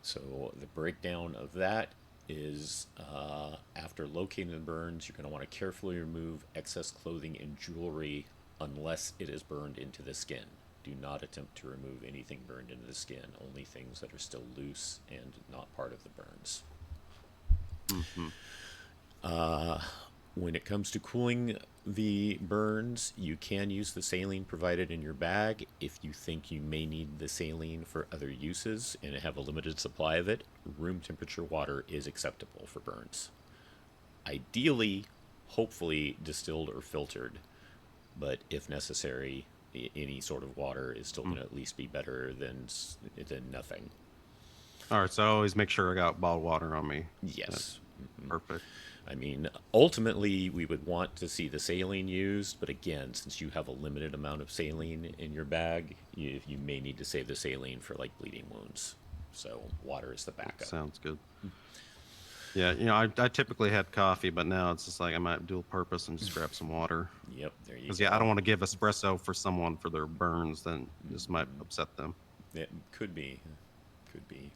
So the breakdown of that is after locating the burns, you're going to want to carefully remove excess clothing and jewelry unless it is burned into the skin. Do not attempt to remove anything burned into the skin, only things that are still loose and not part of the burns. When it comes to cooling the burns, you can use the saline provided in your bag if you think you may need the saline for other uses and have a limited supply of it. Room temperature water is acceptable for burns. Ideally, hopefully distilled or filtered, but if necessary, any sort of water is still going to at least be better than nothing. All right, so I always make sure I got bottled water on me. Yes. Perfect. I mean, ultimately, we would want to see the saline used, but again, since you have a limited amount of saline in your bag, you may need to save the saline for, like, bleeding wounds. So water is the backup. Sounds good. Yeah, you know, I typically had coffee, but now it's just like I might dual purpose and just grab some water. Yep, there you go. Because, yeah, I don't want to give espresso for someone for their burns, then this might upset them. It could be. Could be.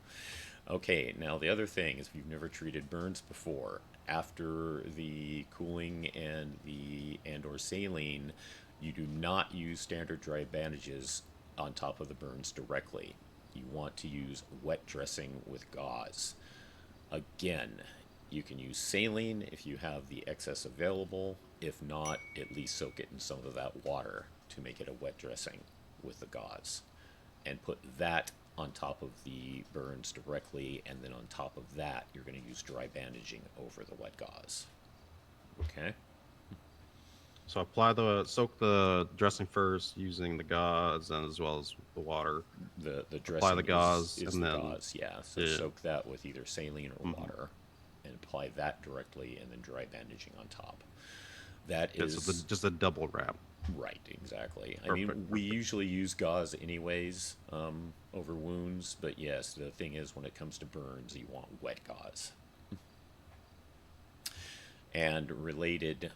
Okay, now the other thing is, if you've never treated burns before, after the cooling and or saline, you do not use standard dry bandages on top of the burns directly. You want to use wet dressing with gauze. Again, you can use saline if you have the excess available. If not, at least soak it in some of that water to make it a wet dressing with the gauze. And put that on top of the burns directly, and then on top of that, you're going to use dry bandaging over the wet gauze. Okay? So soak the dressing first using the gauze and as well as the water. The dressing apply the gauze is and the then gauze, yeah. So soak that with either saline or water, and apply that directly, and then dry bandaging on top. That is just a double wrap. Right, exactly. Perfect, I mean, we usually use gauze anyways over wounds, but yes, the thing is, when it comes to burns, you want wet gauze. And related,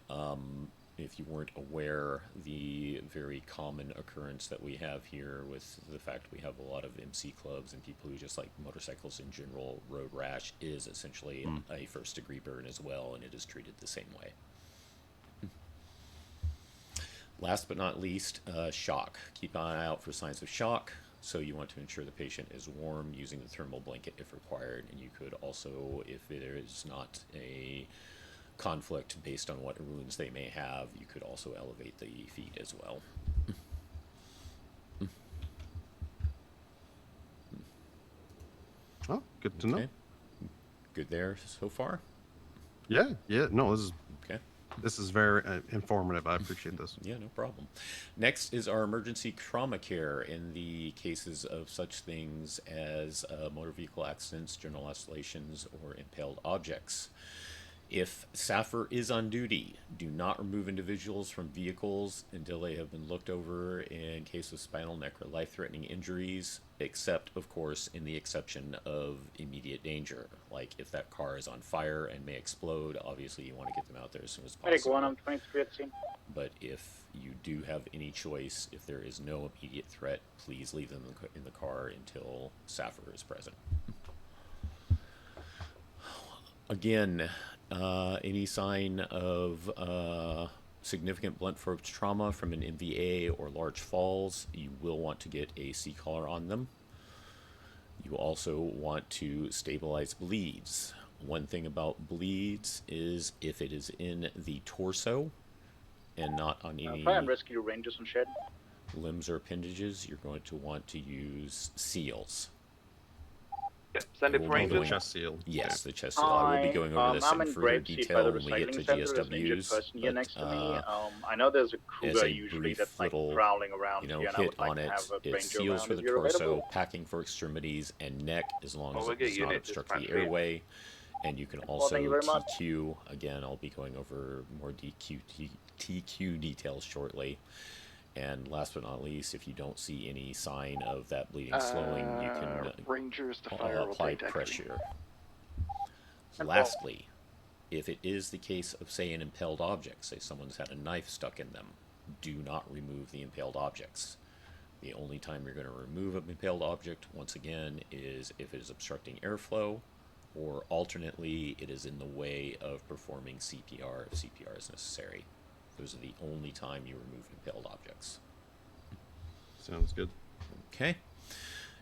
if you weren't aware, the very common occurrence that we have here with the fact we have a lot of MC clubs and people who just like motorcycles in general, road rash is essentially a first-degree burn as well, and it is treated the same way. Last but not least, shock. Keep an eye out for signs of shock. So you want to ensure the patient is warm using the thermal blanket if required. And you could also, if there is not a conflict based on what wounds they may have, you could also elevate the feet as well. Oh, good to know. Good there so far? Yeah, no, this is okay. This is very informative. I appreciate this. Yeah, no problem. Next is our emergency trauma care in the cases of such things as motor vehicle accidents, general lacerations, or impaled objects. If SAFR is on duty, do not remove individuals from vehicles until they have been looked over in case of spinal, neck, or life-threatening injuries, except, of course, in the exception of immediate danger. Like if that car is on fire and may explode, obviously you want to get them out there as soon as possible. Medic 1, I'm 23 at scene. But if you do have any choice, if there is no immediate threat, please leave them in the car until SAFR is present. Again, any sign of significant blunt force trauma from an MVA or large falls, you will want to get a C-collar on them. You also want to stabilize bleeds. One thing about bleeds is if it is in the torso and not on any Try and rescue rangers and shed. limbs or appendages, you're going to want to use seals. Send it We'll for be Rangers. going- Chest seal. Yes, the chest seal. I will be going over this I'm in in further Grapeseed by detail the when we get to recycling center. There's an injured GSWs. person here but, next to me. I know there's a as cougar a usually brief that's like little, prowling around you know, here, and I hit would like on to it. have a It ranger seals around for if the you're torso, available. packing for extremities and neck, as long as we'll it get does not unit obstruct the dispatch. airway. And you can Well, also thank you very much. TQ. Again, I'll be going over more TQ details shortly. And last but not least, if you don't see any sign of that bleeding slowing, you can Rangers, the fire will apply take activity. pressure. Lastly, if it is the case of, say, an impaled object, say someone's had a knife stuck in them, do not remove the impaled objects. The only time you're going to remove an impaled object, once again, is if it is obstructing airflow, or alternately, it is in the way of performing CPR if CPR is necessary. Those are the only time you remove impaled objects. Sounds good. Okay.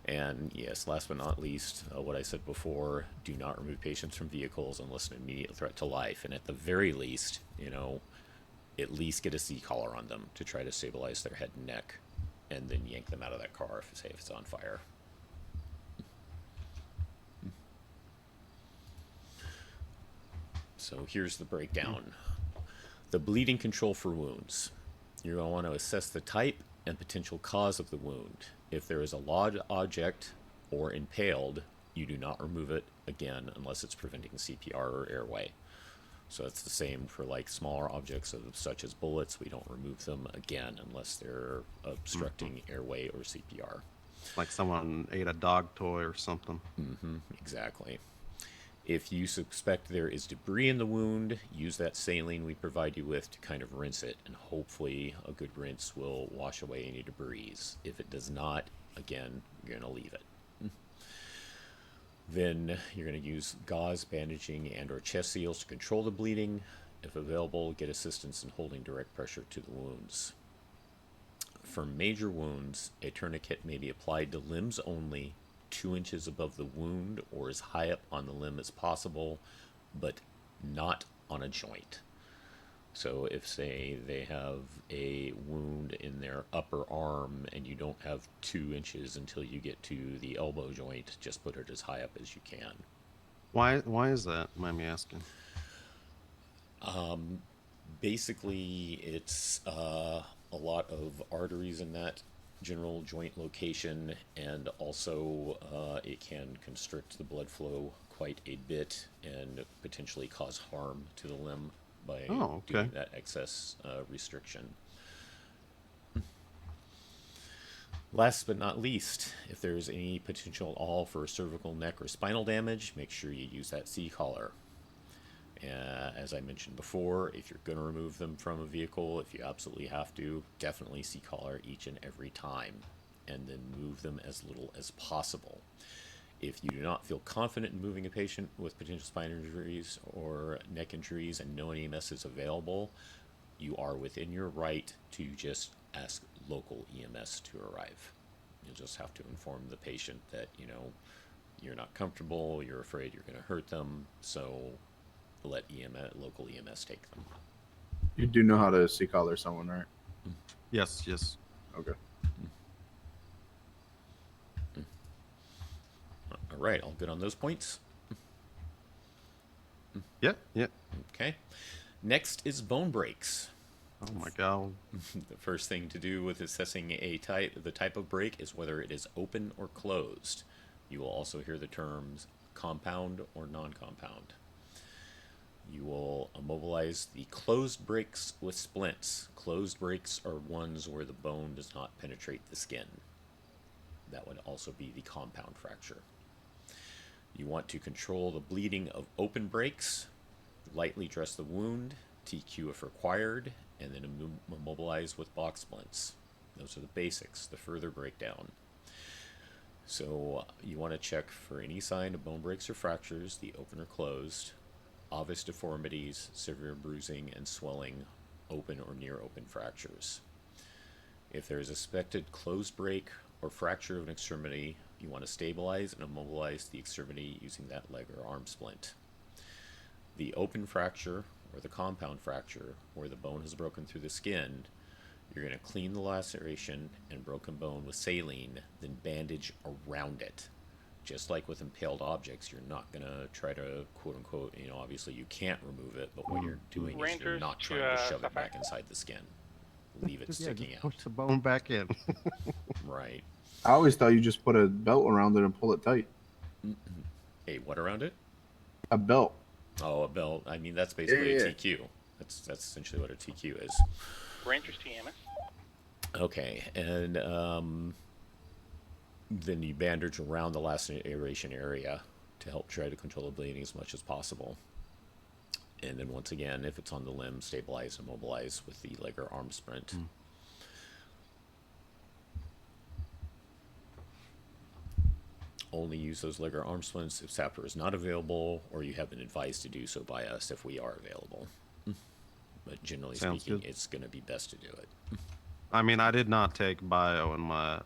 And yes, last but not least, what I said before, do not remove patients from vehicles unless an immediate threat to life. And at the very least, you know, at least get a C-collar on them to try to stabilize their head and neck, and then yank them out of that car if, say, if it's on fire. So here's the breakdown. The bleeding control for wounds. You're going to want to assess the type and potential cause of the wound. If there is a large object or impaled, you do not remove it again unless it's preventing CPR or airway. So it's the same for like smaller objects such as bullets. We don't remove them again unless they're obstructing airway or CPR. Like someone ate a dog toy or something. Exactly. If you suspect there is debris in the wound, use that saline we provide you with to kind of rinse it, and hopefully a good rinse will wash away any debris. If it does not, again, you're going to leave it. Then you're going to use gauze, bandaging, and or chest seals to control the bleeding. If available, get assistance in holding direct pressure to the wounds. For major wounds, a tourniquet may be applied to limbs only, 2 inches above the wound or as high up on the limb as possible, but not on a joint. So if, say, they have a wound in their upper arm and you don't have 2 inches until you get to the elbow joint, just put it as high up as you can. Why is that? Mind me asking. Basically, it's a lot of arteries in that general joint location, and also it can constrict the blood flow quite a bit and potentially cause harm to the limb by doing that excess restriction. Last but not least, if there is any potential at all for cervical, neck, or spinal damage, make sure you use that C-collar. As I mentioned before, if you're going to remove them from a vehicle, if you absolutely have to, definitely see collar each and every time, and then move them as little as possible. If you do not feel confident in moving a patient with potential spine injuries or neck injuries and no EMS is available, you are within your right to just ask local EMS to arrive. You'll just have to inform the patient that, you know, you're not comfortable, you're afraid you're going to hurt them, so let local EMS take them. You do know how to see collar someone, right? Yes, yes. Okay. All right, all good on those points? Yeah, yeah. Okay. Next is bone breaks. Oh my god. The first thing to do with assessing the type of break is whether it is open or closed. You will also hear the terms compound or non-compound. You will immobilize the closed breaks with splints. Closed breaks are ones where the bone does not penetrate the skin. That would also be the compound fracture. You want to control the bleeding of open breaks, lightly dress the wound, TQ if required, and then immobilize with box splints. Those are the basics, the further breakdown. So you want to check for any sign of bone breaks or fractures, the open or closed, obvious deformities, severe bruising and swelling, open or near open fractures. If there is a suspected closed break or fracture of an extremity, you want to stabilize and immobilize the extremity using that leg or arm splint. The open fracture or the compound fracture, where the bone has broken through the skin, you're going to clean the laceration and broken bone with saline, then bandage around it. Just like with impaled objects, you're not going to try to, quote unquote, you know, obviously you can't remove it, but what you're doing is you're not trying to shove it back inside the skin. Leave it sticking out. Push the bone back in. Right. I always thought you just put a belt around it and pull it tight. A what around it? A belt. Oh, a belt. I mean, that's basically Yeah. a TQ. That's essentially what a TQ is. Rangers TMS. Okay, and then you bandage around the laceration area to help try to control the bleeding as much as possible. And then once again, if it's on the limb, stabilize and mobilize with the leg or arm sprint. Only use those leg or arm splints if sapper is not available, or you have been advised to do so by us if we are available. But generally Sounds speaking, good. it's going to be best to do it. I mean, I did not take bio in my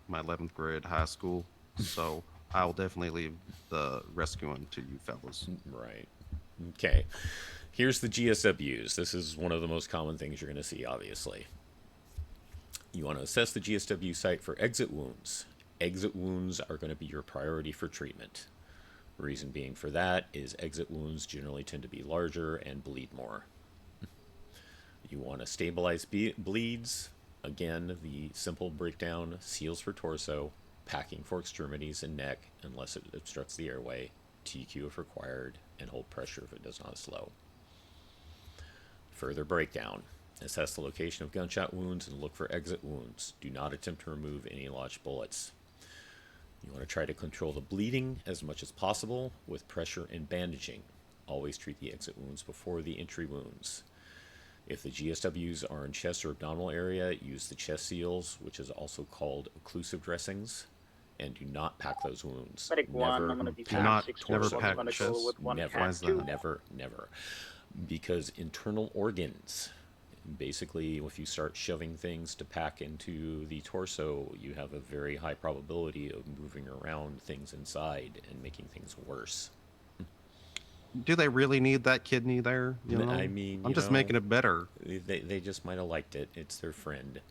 11th grade high school, so I will definitely leave the rescuing to you fellas. Right. Okay. Here's the GSWs. This is one of the most common things you're going to see, obviously. You want to assess the GSW site for exit wounds. Exit wounds are going to be your priority for treatment. Reason being for that is exit wounds generally tend to be larger and bleed more. You want to stabilize bleeds. Again, the simple breakdown: seals for torso, packing for extremities and neck unless it obstructs the airway, TQ if required, and hold pressure if it does not slow. Further breakdown: assess the location of gunshot wounds and look for exit wounds. Do not attempt to remove any lodged bullets. You want to try to control the bleeding as much as possible with pressure and bandaging. Always treat the exit wounds before the entry wounds. If the GSWs are in chest or abdominal area, use the chest seals, which is also called occlusive dressings, and do not pack those wounds. Medic one, I'm gonna be pack 6 never torso, pack I'm gonna chest. go with one Never, Why is that? never. Because internal organs, basically, if you start shoving things to pack into the torso, you have a very high probability of moving around things inside and making things worse. Do they really need that kidney there? You know? I mean, I'm you just know, making it better. They just might have liked it. It's their friend.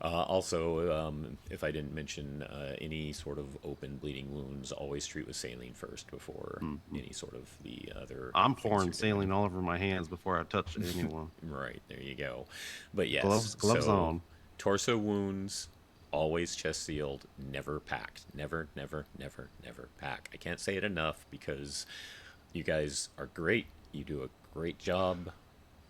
Also, if I didn't mention any sort of open bleeding wounds, always treat with saline first before any sort of the other. I'm things pouring you're saline doing. all over my hands before I touch anyone. Right, there you go. But yes, Gloves so, on. Torso wounds, always chest sealed, never packed. Never pack. I can't say it enough because you guys are great. You do a great job.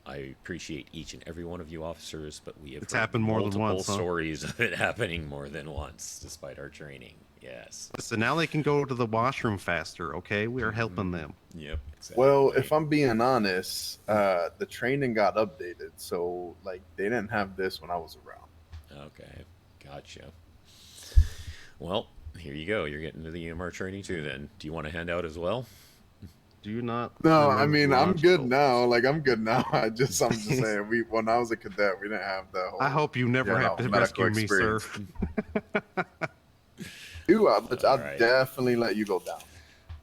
I appreciate each and every one of you officers, but we have It's heard happened more than multiple once, huh? stories of it happening more than once, despite our training. Yes. So now they can go to the washroom faster. Okay, we are helping them. Yep. Exactly. Well, if I'm being honest, the training got updated, so like they didn't have this when I was around. Okay, gotcha. Well, here you go. You're getting to the EMR training too. Then, do you want to hand out as well? Do you not? No, I remove mean I'm good nostrils? now. Like I'm good now. I'm just saying. When I was a cadet, we didn't have the whole. I hope you never have to medical rescue me, sir. Dude, I'll right. definitely let you go down.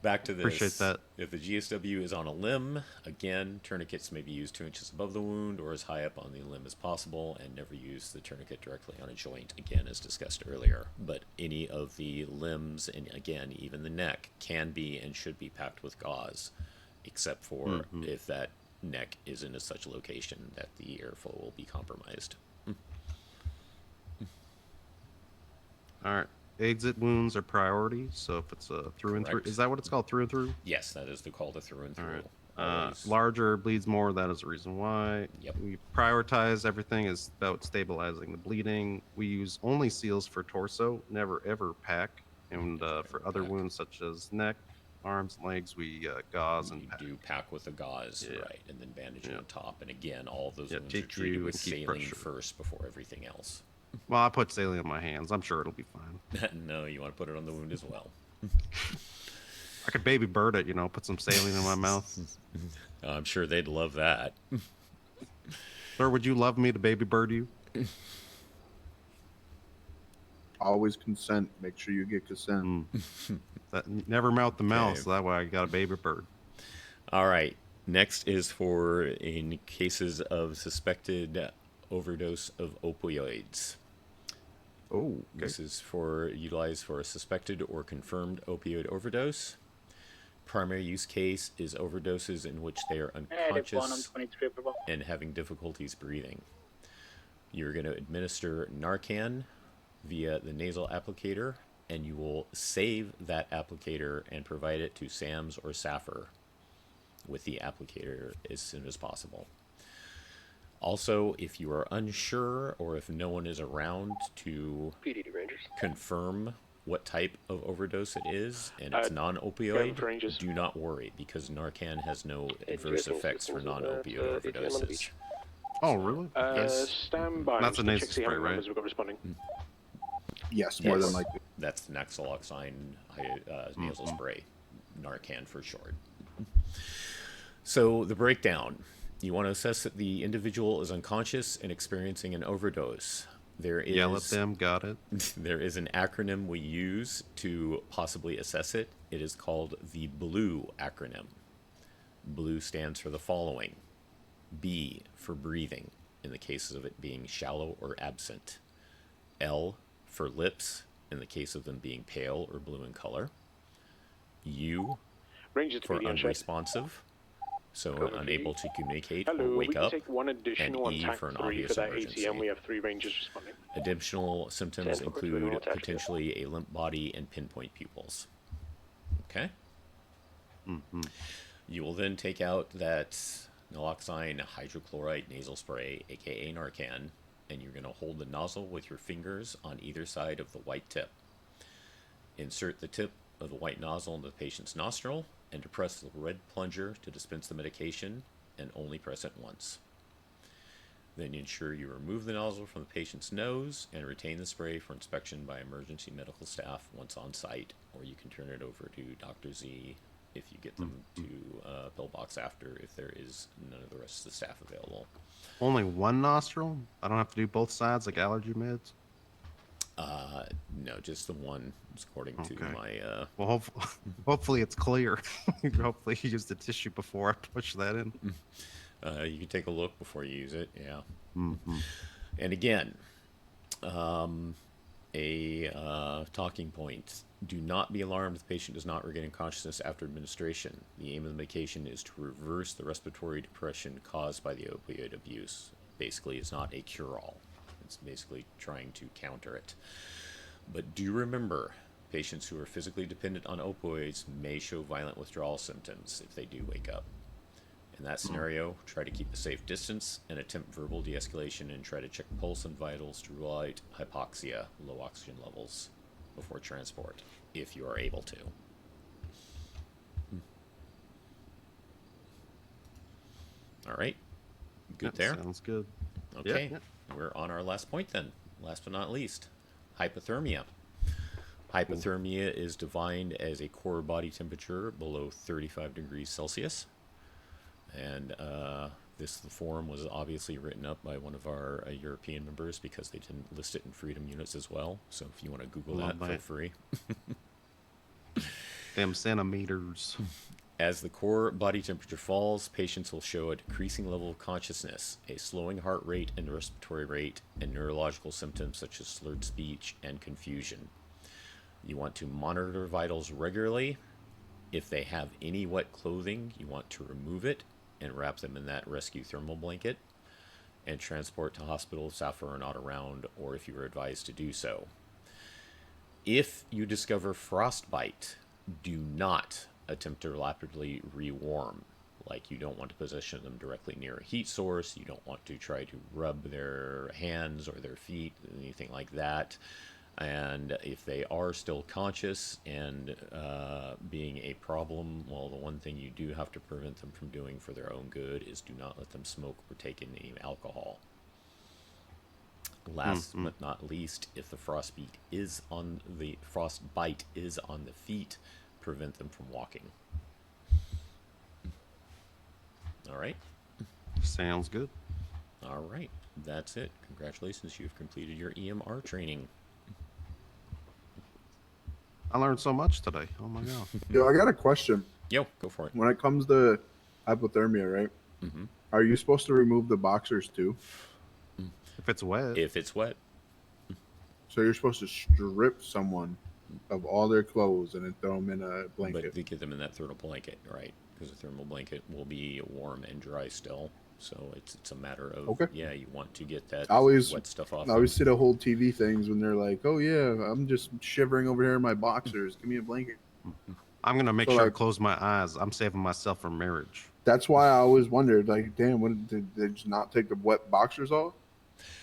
Back to this. Appreciate that. If the GSW is on a limb, again, tourniquets may be used 2 inches above the wound or as high up on the limb as possible, and never use the tourniquet directly on a joint, again, as discussed earlier. But any of the limbs, and again, even the neck, can be and should be packed with gauze, except for if that neck is in such a location that the airflow will be compromised. All right. Exit wounds are priority, so if it's a through and through, Correct. is that what it's called, through and through? Yes, that is the call to through and through. All right. Always. Larger bleeds more. That is the reason why. Yep. We prioritize everything is about stabilizing the bleeding. We use only seals for torso, never ever pack. And for other wounds such as neck, arms, and legs, we gauze and you pack. do pack with the gauze, Yeah. right, and then bandage Yeah. on top. And again, all of those Yeah, wounds are take treated you with and keep saline pressure. first before everything else. Well, I put saline on my hands. I'm sure it'll be fine. No, you want to put it on the wound as well. I could baby bird it, put some saline in my mouth. I'm sure they'd love that. Sir, would you love me to baby bird you? Always consent. Make sure you get consent. That never mouth to mouth, Okay. so that way I got a baby bird. All right. Next is for in cases of suspected overdose of opioids. Oh, okay. This is utilized for a suspected or confirmed opioid overdose. Primary use case is overdoses in which they are unconscious and having difficulties breathing. You're going to administer Narcan via the nasal applicator, and you will save that applicator and provide it to SAMS or SAFR with the applicator as soon as possible. Also, if you are unsure or if no one is around to PDD Rangers. confirm what type of overdose it is and it's non-opioid, do not worry, because Narcan has no adverse effects for non-opioid overdoses. Oh, really? Yes. Stand by. That's a nasal Check the spray, right? numbers we've got responding. Yes, more than likely. That's naxaloxine nasal spray, Narcan for short. So the breakdown. You want to assess that the individual is unconscious and experiencing an overdose. There is Yell at them, got it. There is an acronym we use to possibly assess it. It is called the BLUE acronym. BLUE stands for the following. B for breathing, in the cases of it being shallow or absent. L for lips, in the case of them being pale or blue in color. U Rangers to for PD on check. unresponsive, so Over unable to communicate or Hello, we wake can up. take one additional on and E tank for an 3 obvious for that emergency. ATM. We have 3 Rangers responding. Additional symptoms Stand for criminal include attack. potentially a limp body and pinpoint pupils. Okay? You will then take out that naloxone hydrochloride nasal spray, aka Narcan, and you're going to hold the nozzle with your fingers on either side of the white tip. Insert the tip of the white nozzle in the patient's nostril and depress the red plunger to dispense the medication, and only press it once. Then ensure you remove the nozzle from the patient's nose and retain the spray for inspection by emergency medical staff once on site, or you can turn it over to Dr. Z if you get them to pillbox after, if there is none of the rest of the staff available. Only one nostril? I don't have to do both sides like allergy meds? No, just the one, according to my... Well, hopefully it's clear. Hopefully you use the tissue before I push that in. You can take a look before you use it, yeah. And again, a talking point. Do not be alarmed if the patient does not regain consciousness after administration. The aim of the medication is to reverse the respiratory depression caused by the opioid abuse. Basically, it's not a cure-all. It's basically trying to counter it. But do remember, patients who are physically dependent on opioids may show violent withdrawal symptoms if they do wake up. In that scenario, try to keep a safe distance and attempt verbal de-escalation, and try to check pulse and vitals to rule out hypoxia, low oxygen levels, before transport, if you are able to. All right. Good there? Sounds good. Okay. Yep. We're on our last point then. Last but not least, hypothermia. Hypothermia is defined as a core body temperature below 35 degrees Celsius. And the form was obviously written up by one of our European members because they didn't list it in freedom units as well. So if you want to Google Love that, feel that. free. Them centimeters. As the core body temperature falls, patients will show a decreasing level of consciousness, a slowing heart rate and respiratory rate, and neurological symptoms such as slurred speech and confusion. You want to monitor vitals regularly. If they have any wet clothing, you want to remove it and wrap them in that rescue thermal blanket and transport to hospital if staff are not around or if you are advised to do so. If you discover frostbite, do not attempt to rapidly rewarm. Like, you don't want to position them directly near a heat source. You don't want to try to rub their hands or their feet, anything like that. And if they are still conscious and being a problem, well, the one thing you do have to prevent them from doing for their own good is do not let them smoke or take in any alcohol. Last but not least, if the frostbite is on the feet, prevent them from walking. All right. Sounds good. All right. That's it. Congratulations. You've completed your EMR training. I learned so much today. Oh my god. Yo, I got a question. Yo, go for it. When it comes to hypothermia, right? Mm-hmm. Are you supposed to remove the boxers too? If it's wet. If it's wet. So you're supposed to strip someone of all their clothes and then throw them in a blanket. But they get them in that thermal blanket, right? Because the thermal blanket will be warm and dry still. So it's a matter of, Okay. Yeah, you want to get that wet stuff off. I always see the whole TV things when they're like, oh yeah, I'm just shivering over here in my boxers. Give me a blanket. I'm going to make So, sure I like- close my eyes. I'm saving myself from marriage. That's why I always wondered, like, damn, what, did they just not take the wet boxers off?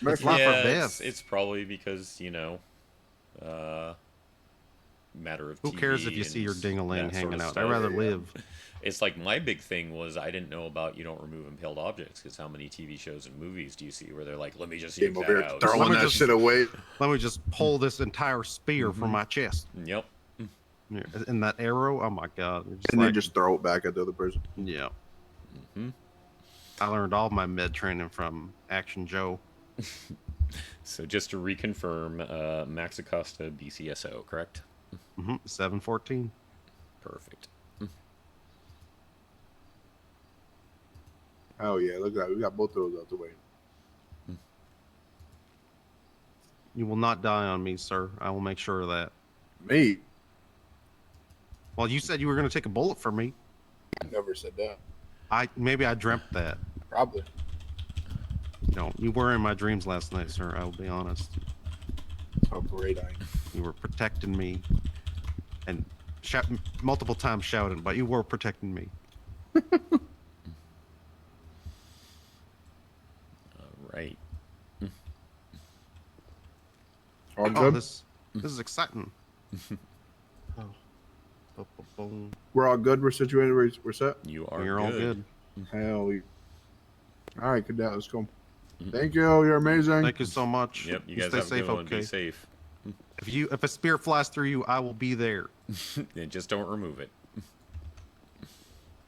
It's not for It's probably because, matter of Who TV cares if you see your and ding-a-ling that sort hanging of out? I'd stuff. rather live. It's like my big thing was I didn't know about you don't remove impaled objects, because how many TV shows and movies do you see where they're like, let me just Came yank over that here out. throwing Let me that just- shit away. Let me just pull this entire spear from my chest. Yep. And that arrow, oh my god. You're And then just throw it back at the other person. Yeah. Mm-hmm. I learned all my med training from Action Joe. So just to reconfirm, Max Acosta, BCSO, correct? 714. Perfect. Oh yeah, look at that. We got both of those out the way. You will not die on me, sir. I will make sure of that. Me? Well, you said you were going to take a bullet for me. I never said that. Maybe I dreamt that. Probably. No, you were in my dreams last night, sir. I will be honest. How great I am. You were protecting me, and multiple times shouting, but you were protecting me. All right. All Oh, good? this is exciting. Boom. We're all good. We're situated. We're set. You are You're all good. Hell yeah. All right, good. Let's go. Thank you. You're amazing. Thank you so much. Yep, you guys stay have a safe, good one. okay? Be safe. If a spear flies through you, I will be there. And just don't remove it.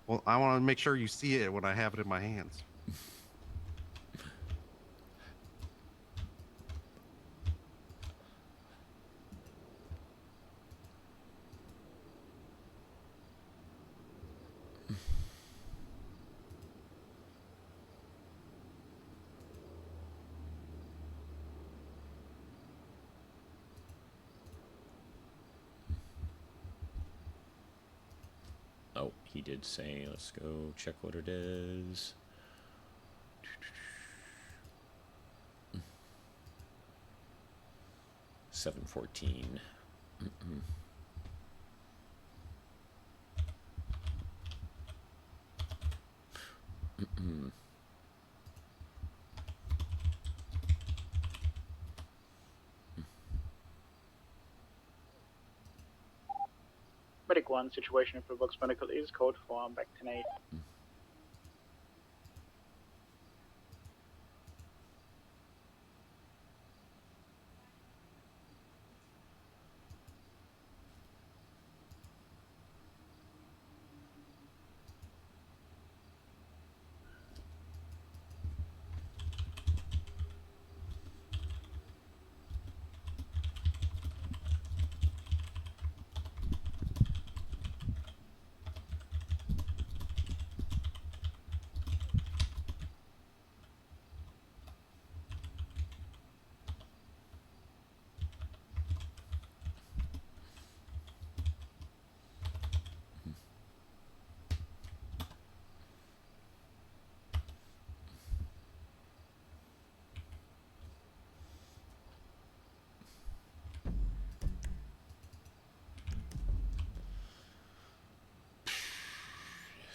Well, I want to make sure you see it when I have it in my hands. Oh, he did say, let's go check what it is. $714. Medic 1, situation for Box Medical is code for back 10-8.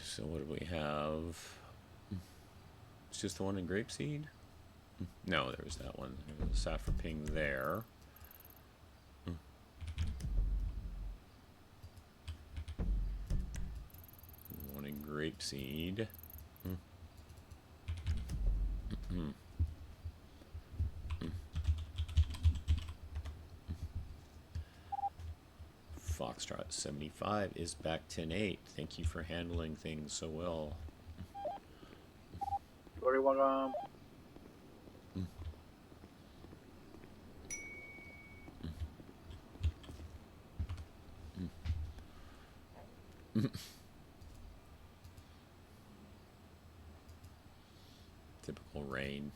So what do we have? It's just the one in Grapeseed? No, there was that one. There was a Saffron Ping there. One in Grapeseed. Foxtrot 75 is back 10-8. Thank you for handling things so well. Very welcome. Typical rain.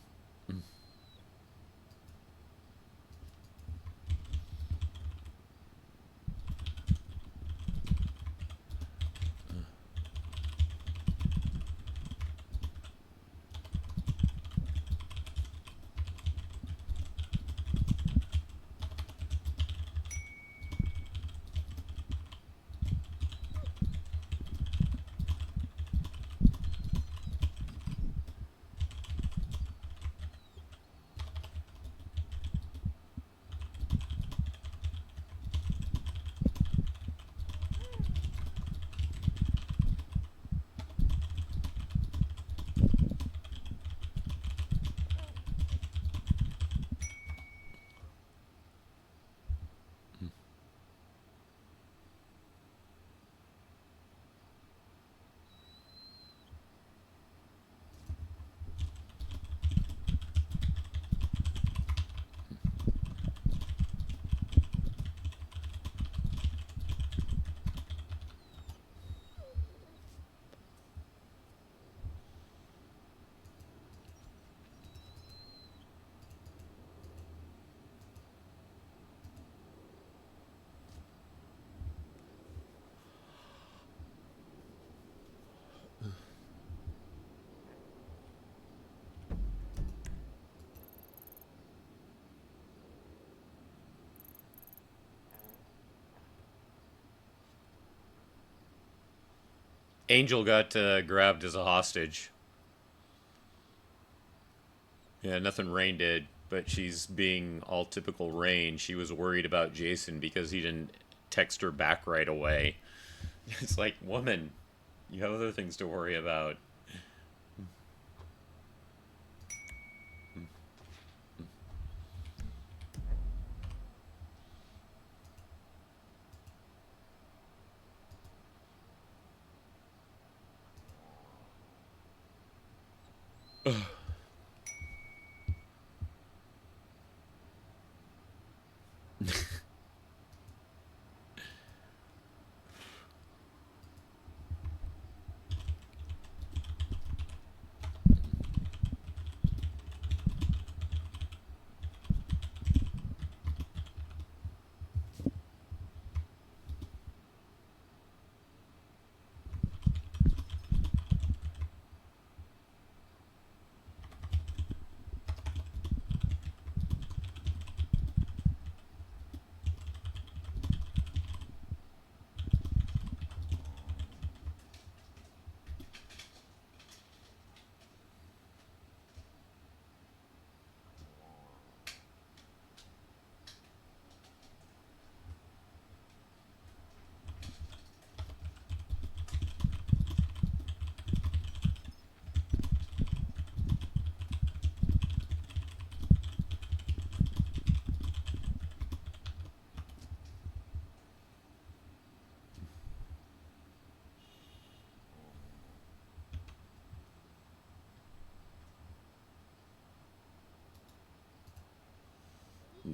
Angel got grabbed as a hostage. Yeah, nothing Rain did, but she's being all typical Rain. She was worried about Jason because he didn't text her back right away. It's like, woman, you have other things to worry about.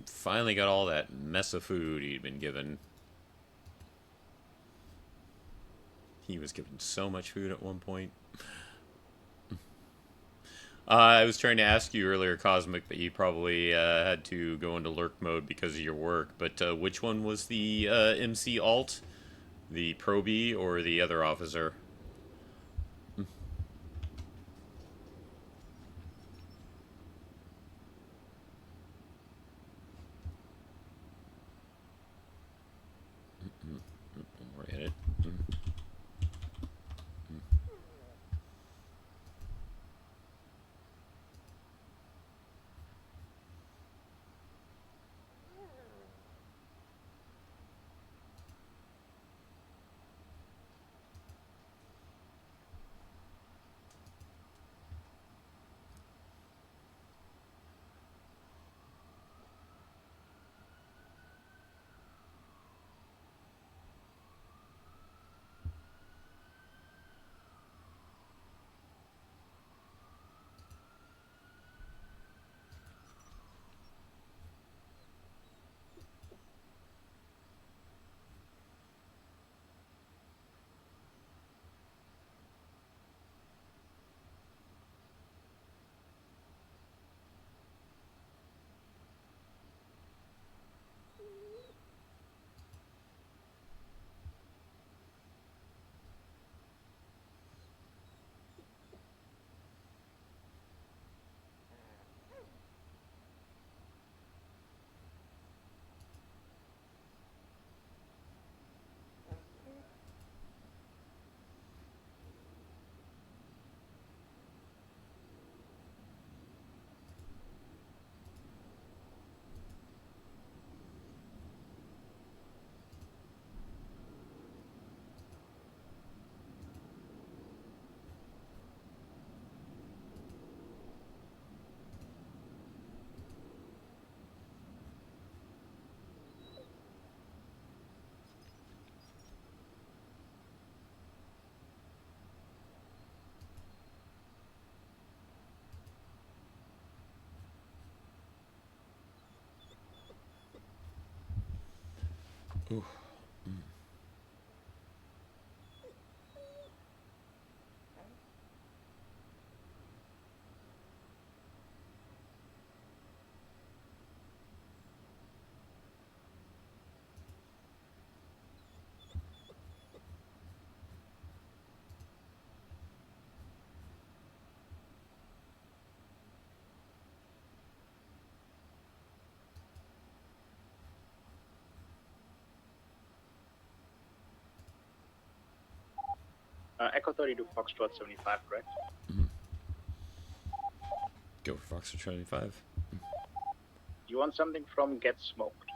Finally got all that mess of food he'd been given. He was given so much food at one point. I was trying to ask you earlier, Cosmic, but you probably had to go into lurk mode because of your work. But which one was the MC alt? The probie or the other officer? We're in it. Ooh. Echo 32 Foxtrot 75, correct? Go for Fox 25. You want something from Get Smoked?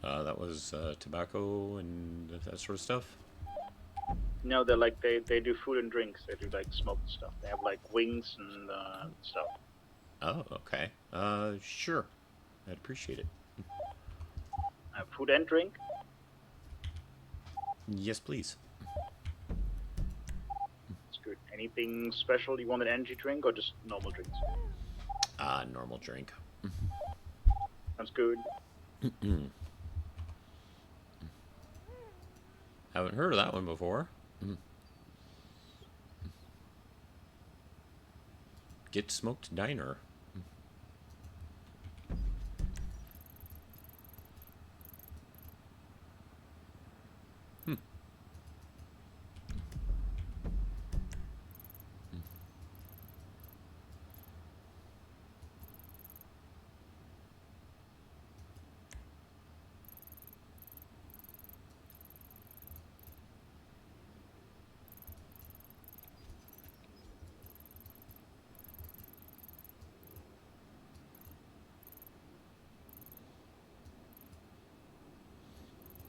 That was tobacco and that sort of stuff. No, they're like they do food and drinks. They do like smoked stuff. They have like wings and stuff. Oh, okay. Sure. I'd appreciate it. Food and drink? Yes, please. That's good. Anything special? You want an energy drink or just normal drinks? Normal drink. Sounds good. Haven't heard of that one before. Get Smoked Diner.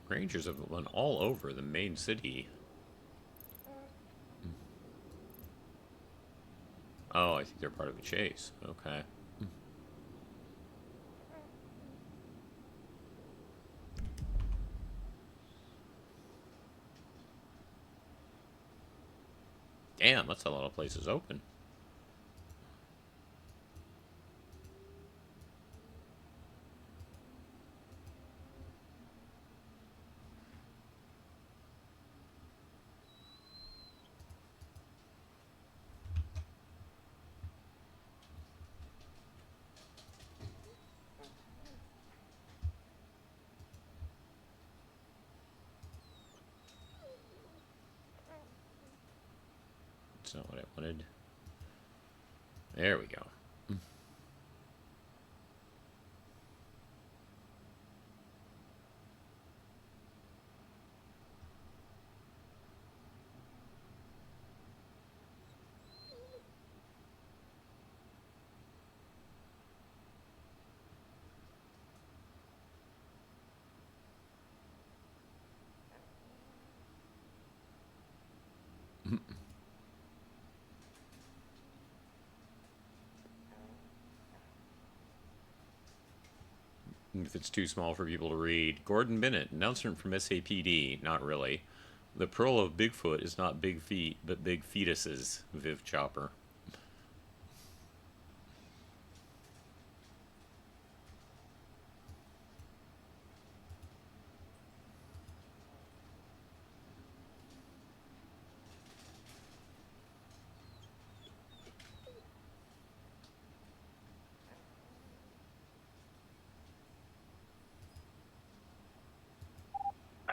Rangers have went all over the main city. Oh, I think they're part of a chase. Okay. Damn, that's a lot of places open. not what I wanted. There we go. If it's too small for people to read. Gordon Bennett, announcement from SAPD. Not really. The pearl of Bigfoot is not big feet, but big fetuses. Viv Chopper.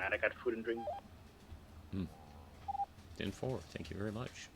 And I got food and drink. 10-4. Thank you very much.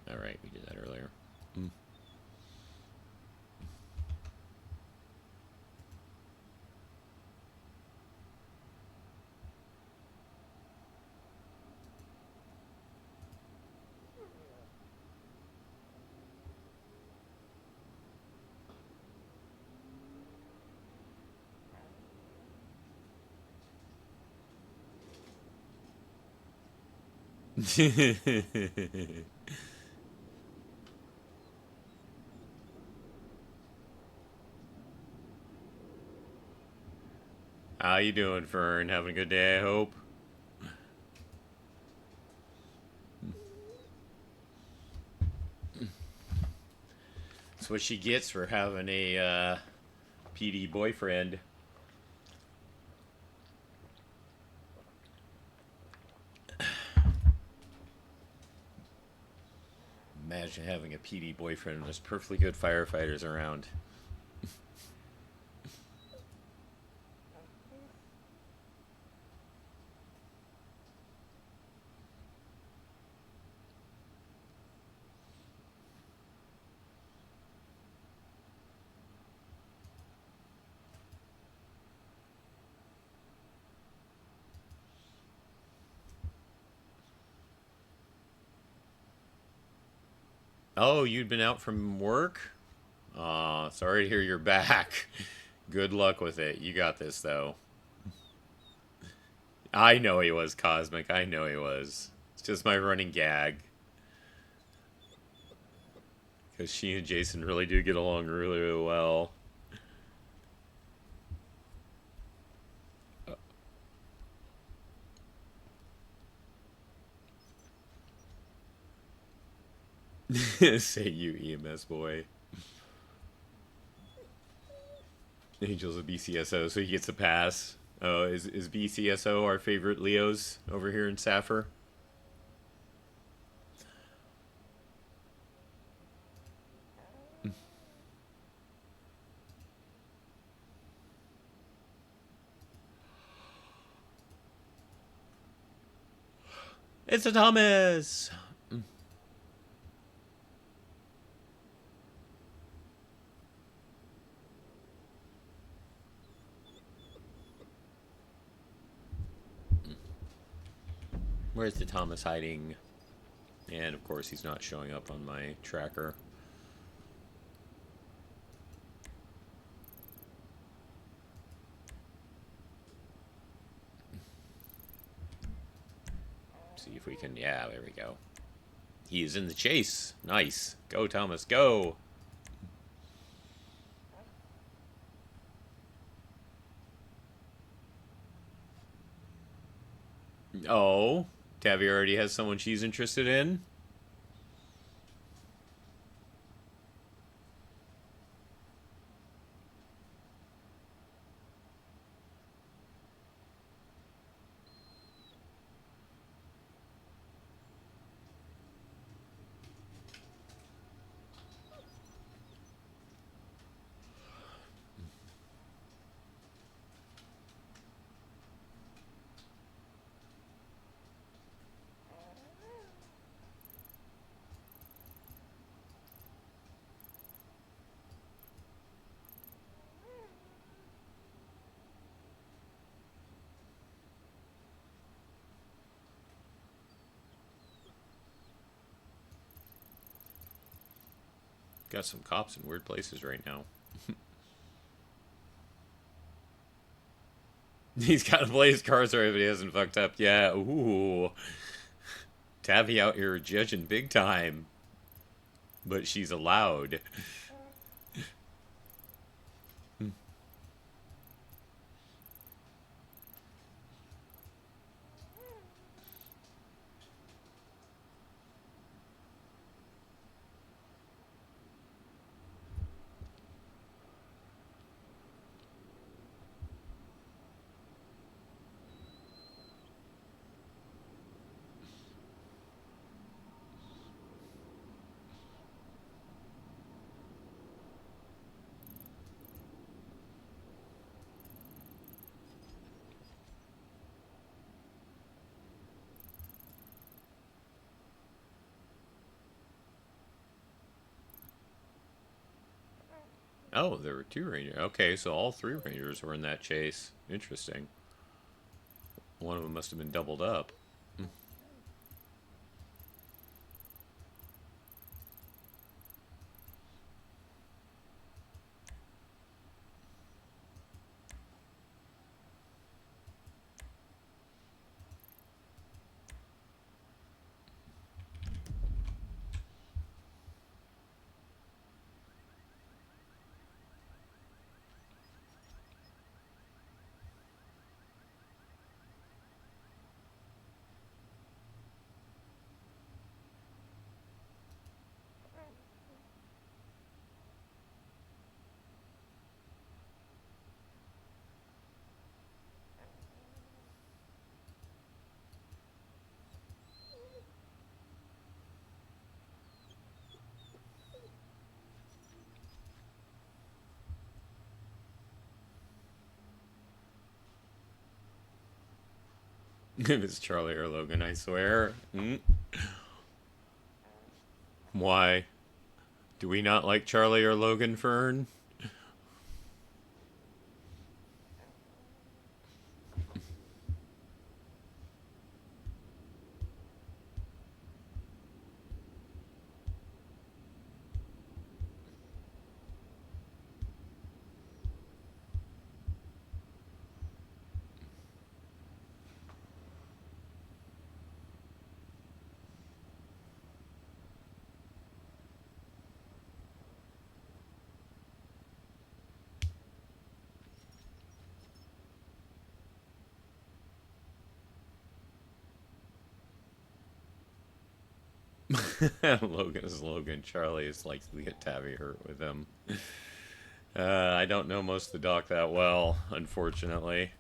Alright, we did that earlier. How you doing, Fern? Having a good day, I hope? That's what she gets for having a PD boyfriend. Imagine having a PD boyfriend when there's perfectly good firefighters around. Oh, you'd been out from work? Aw, sorry to hear you're back. Good luck with it. You got this, though. I know he was, Cosmic. I know he was. It's just my running gag. Because she and Jason really do get along really, really well. Say you, EMS boy. Angel's a BCSO, so he gets a pass. Oh, is BCSO our favorite Leos over here in Saffir? It's a Thomas! Where's the Thomas hiding? And of course he's not showing up on my tracker. See if we can, yeah, there we go. He is in the chase. Nice. Go, Thomas, go! Oh, Tavi already has someone she's interested in? Got some cops in weird places right now. He's got to play his cards right, but he hasn't fucked up. Yeah, ooh. Tavi out here judging big time. But she's allowed. Oh, there were 2 rangers. Okay, so all 3 rangers were in that chase. Interesting. One of them must have been doubled up. If it's Charlie or Logan, I swear. Why? Do we not like Charlie or Logan, Fern? Logan. Charlie is likely to get tabby hurt with him. I don't know most of the dock that well, unfortunately.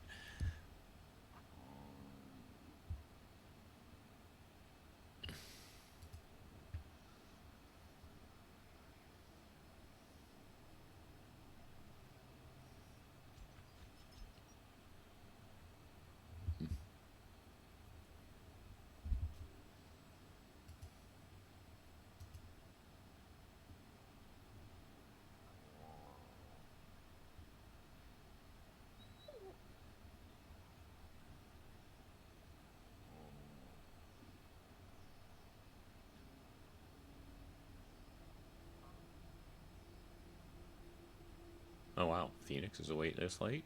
Oh wow, Phoenix is awake this late?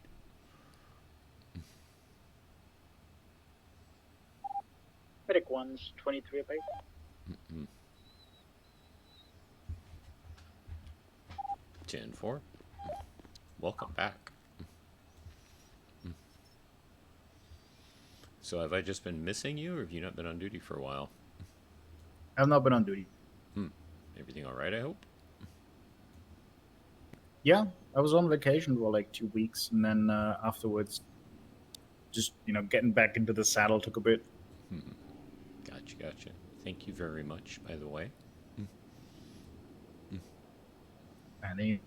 Medic 1's 23 awake. Mm-mm. 10-4. Welcome back. So have I just been missing you, or have you not been on duty for a while? I've not been on duty. Everything alright, I hope? Yeah, I was on vacation for like 2 weeks, and then afterwards, just getting back into the saddle took a bit. Gotcha. Thank you very much, by the way. And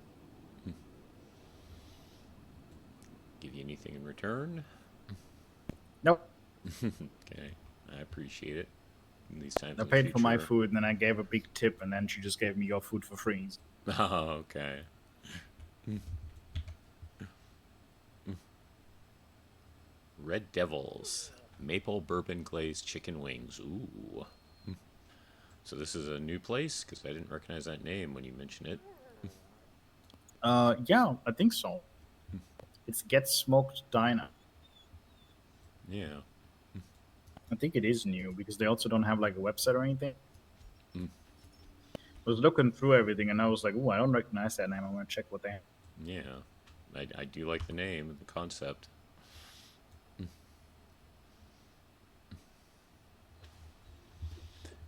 Give you anything in return? Nope. Okay, I appreciate it. In these times I in the paid for my future. food, and then I gave a big tip, and then she just gave me your food for free. Oh, okay. Red Devils. Maple bourbon glazed chicken wings. Ooh. So this is a new place? Because I didn't recognize that name when you mentioned it. Yeah, I think so. It's Get Smoked Diner. Yeah. I think it is new because they also don't have like a website or anything. Mm. I was looking through everything and I was like, "Oh, I don't recognize that name. I want to check what they have." Yeah. I do like the name and the concept.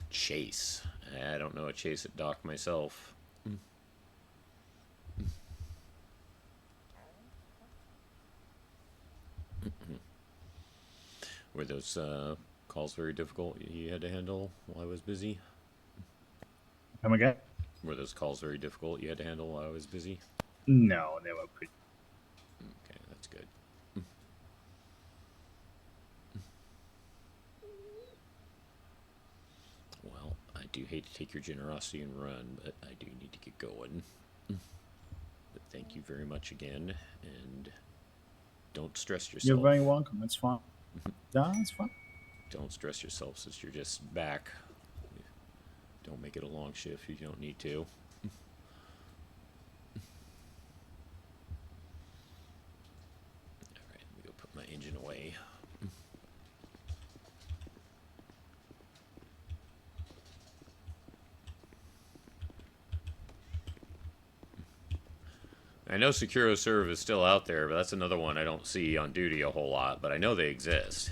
Chase. I don't know a Chase at Dock myself. Were those calls very difficult you had to handle while I was busy? Come again? Were those calls very difficult you had to handle while I was busy? No, they were pretty. Okay, that's good. Well, I do hate to take your generosity and run, but I do need to get going. But thank you very much again, and don't stress yourself. You're very welcome. That's fine. No, it's fine. Don't stress yourself since you're just back. Don't make it a long shift if you don't need to. Alright, let me go put my engine away. I know SecuroServe is still out there, but that's another one I don't see on duty a whole lot, but I know they exist.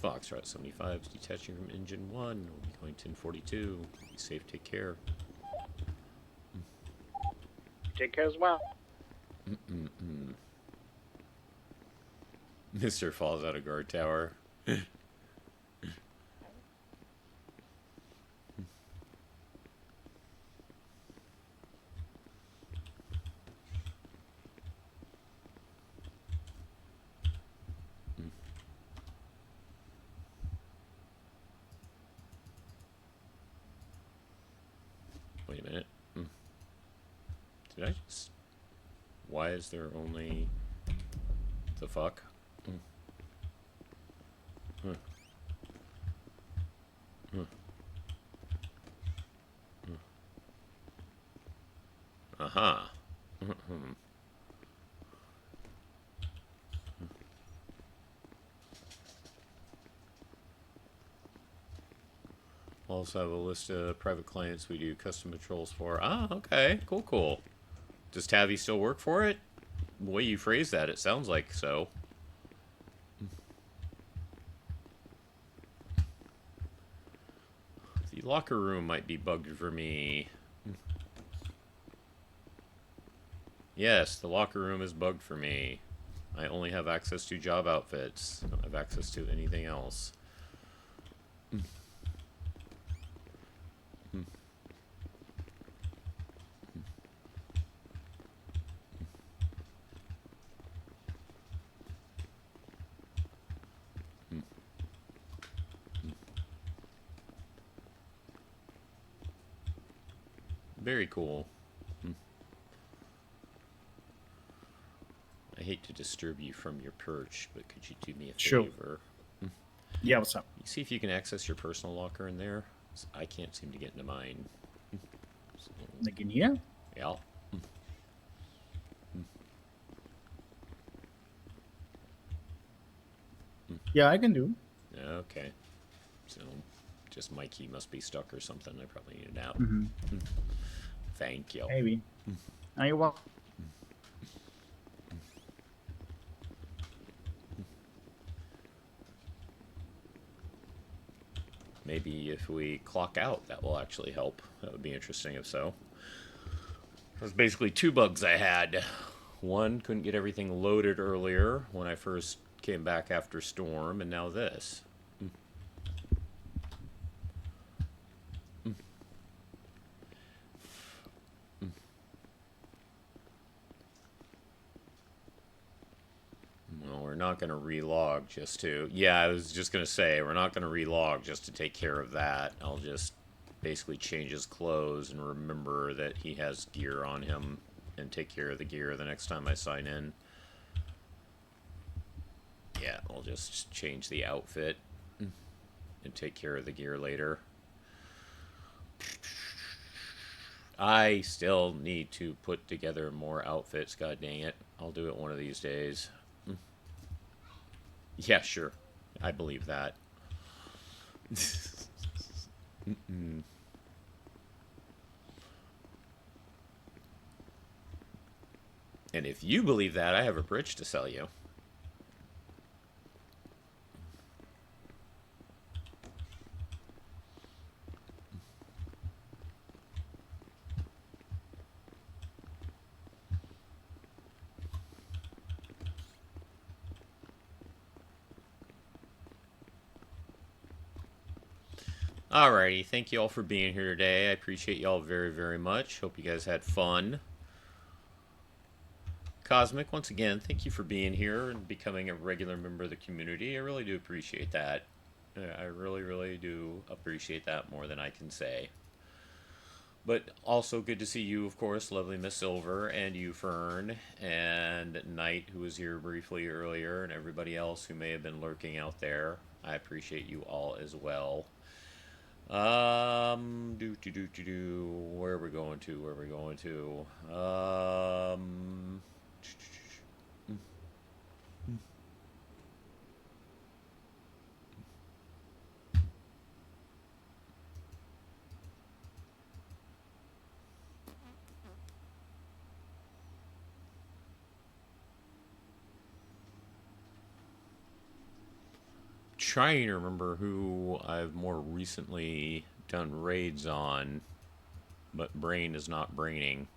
Foxtrot 75 is detaching from engine 1. We'll be going 1042. Be safe, take care. Take care as well. Mr. falls out of guard tower. Wait a minute. Did I just... Why is there only... The fuck? Aha. We'll also have a list of private clients we do custom patrols for. Ah, okay. Cool, cool. Does Tavi still work for it? The way you phrase that, it sounds like so. The locker room might be bugged for me. Yes, the locker room is bugged for me. I only have access to job outfits. I don't have access to anything else. Very cool. I hate to disturb you from your perch, but could you do me a Sure. favor? Yeah, what's up? You see if you can access your personal locker in there? 'Cause I can't seem to get into mine. So, Like in here? yeah. Yeah, I can do. Okay. So, just my key must be stuck or something. I probably need it out. Mhm. Thank you. Maybe. Are you welcome? Maybe if we clock out, that will actually help. That would be interesting if so. There's basically two bugs I had. One, couldn't get everything loaded earlier when I first came back after Storm, and now this. Well, we're not going to relog just to... Yeah, I was just going to say, we're not going to relog just to take care of that. I'll just basically change his clothes and remember that he has gear on him and take care of the gear the next time I sign in. Yeah, I'll just change the outfit and take care of the gear later. I still need to put together more outfits, god dang it. I'll do it one of these days. Yeah, sure. I believe that. And if you believe that, I have a bridge to sell you. Alrighty, thank you all for being here today. I appreciate y'all very, very much. Hope you guys had fun. Cosmic, once again, thank you for being here and becoming a regular member of the community. I really do appreciate that. I really, really do appreciate that more than I can say. But also good to see you, of course, lovely Miss Silver, and you, Fern, and Knight, who was here briefly earlier, and everybody else who may have been lurking out there. I appreciate you all as well. Where are we going to? Trying to remember who I've more recently done raids on, but brain is not braining.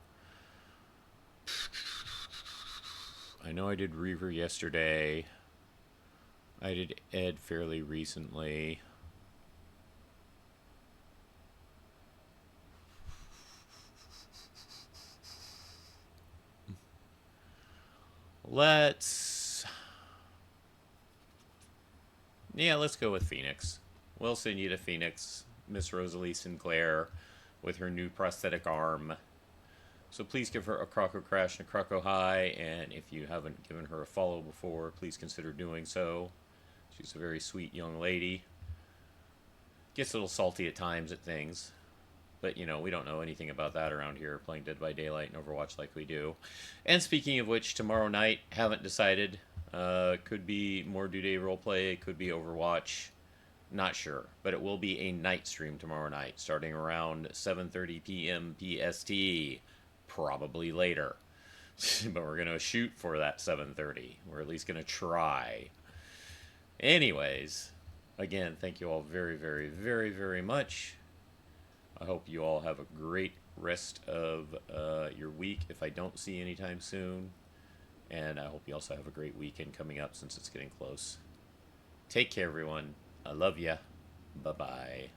I know I did Reaver yesterday. I did Ed fairly recently. Let's go with Phoenix. We'll send you to Phoenix, Miss Rosalie Sinclair, with her new prosthetic arm. So please give her a Croco Crash and a Croco High, and if you haven't given her a follow before, please consider doing so. She's a very sweet young lady. Gets a little salty at times at things, but you know, we don't know anything about that around here, playing Dead by Daylight and Overwatch like we do. And speaking of which, tomorrow night, haven't decided. Could be more NewDay roleplay, could be Overwatch. Not sure, but it will be a night stream tomorrow night, starting around 7:30 p.m. PST, probably later. But we're gonna shoot for that 7:30. We're at least gonna try. Anyways, again, thank you all very, very, very, very much. I hope you all have a great rest of your week if I don't see you anytime soon. And I hope you also have a great weekend coming up since it's getting close. Take care, everyone. I love ya. Bye-bye.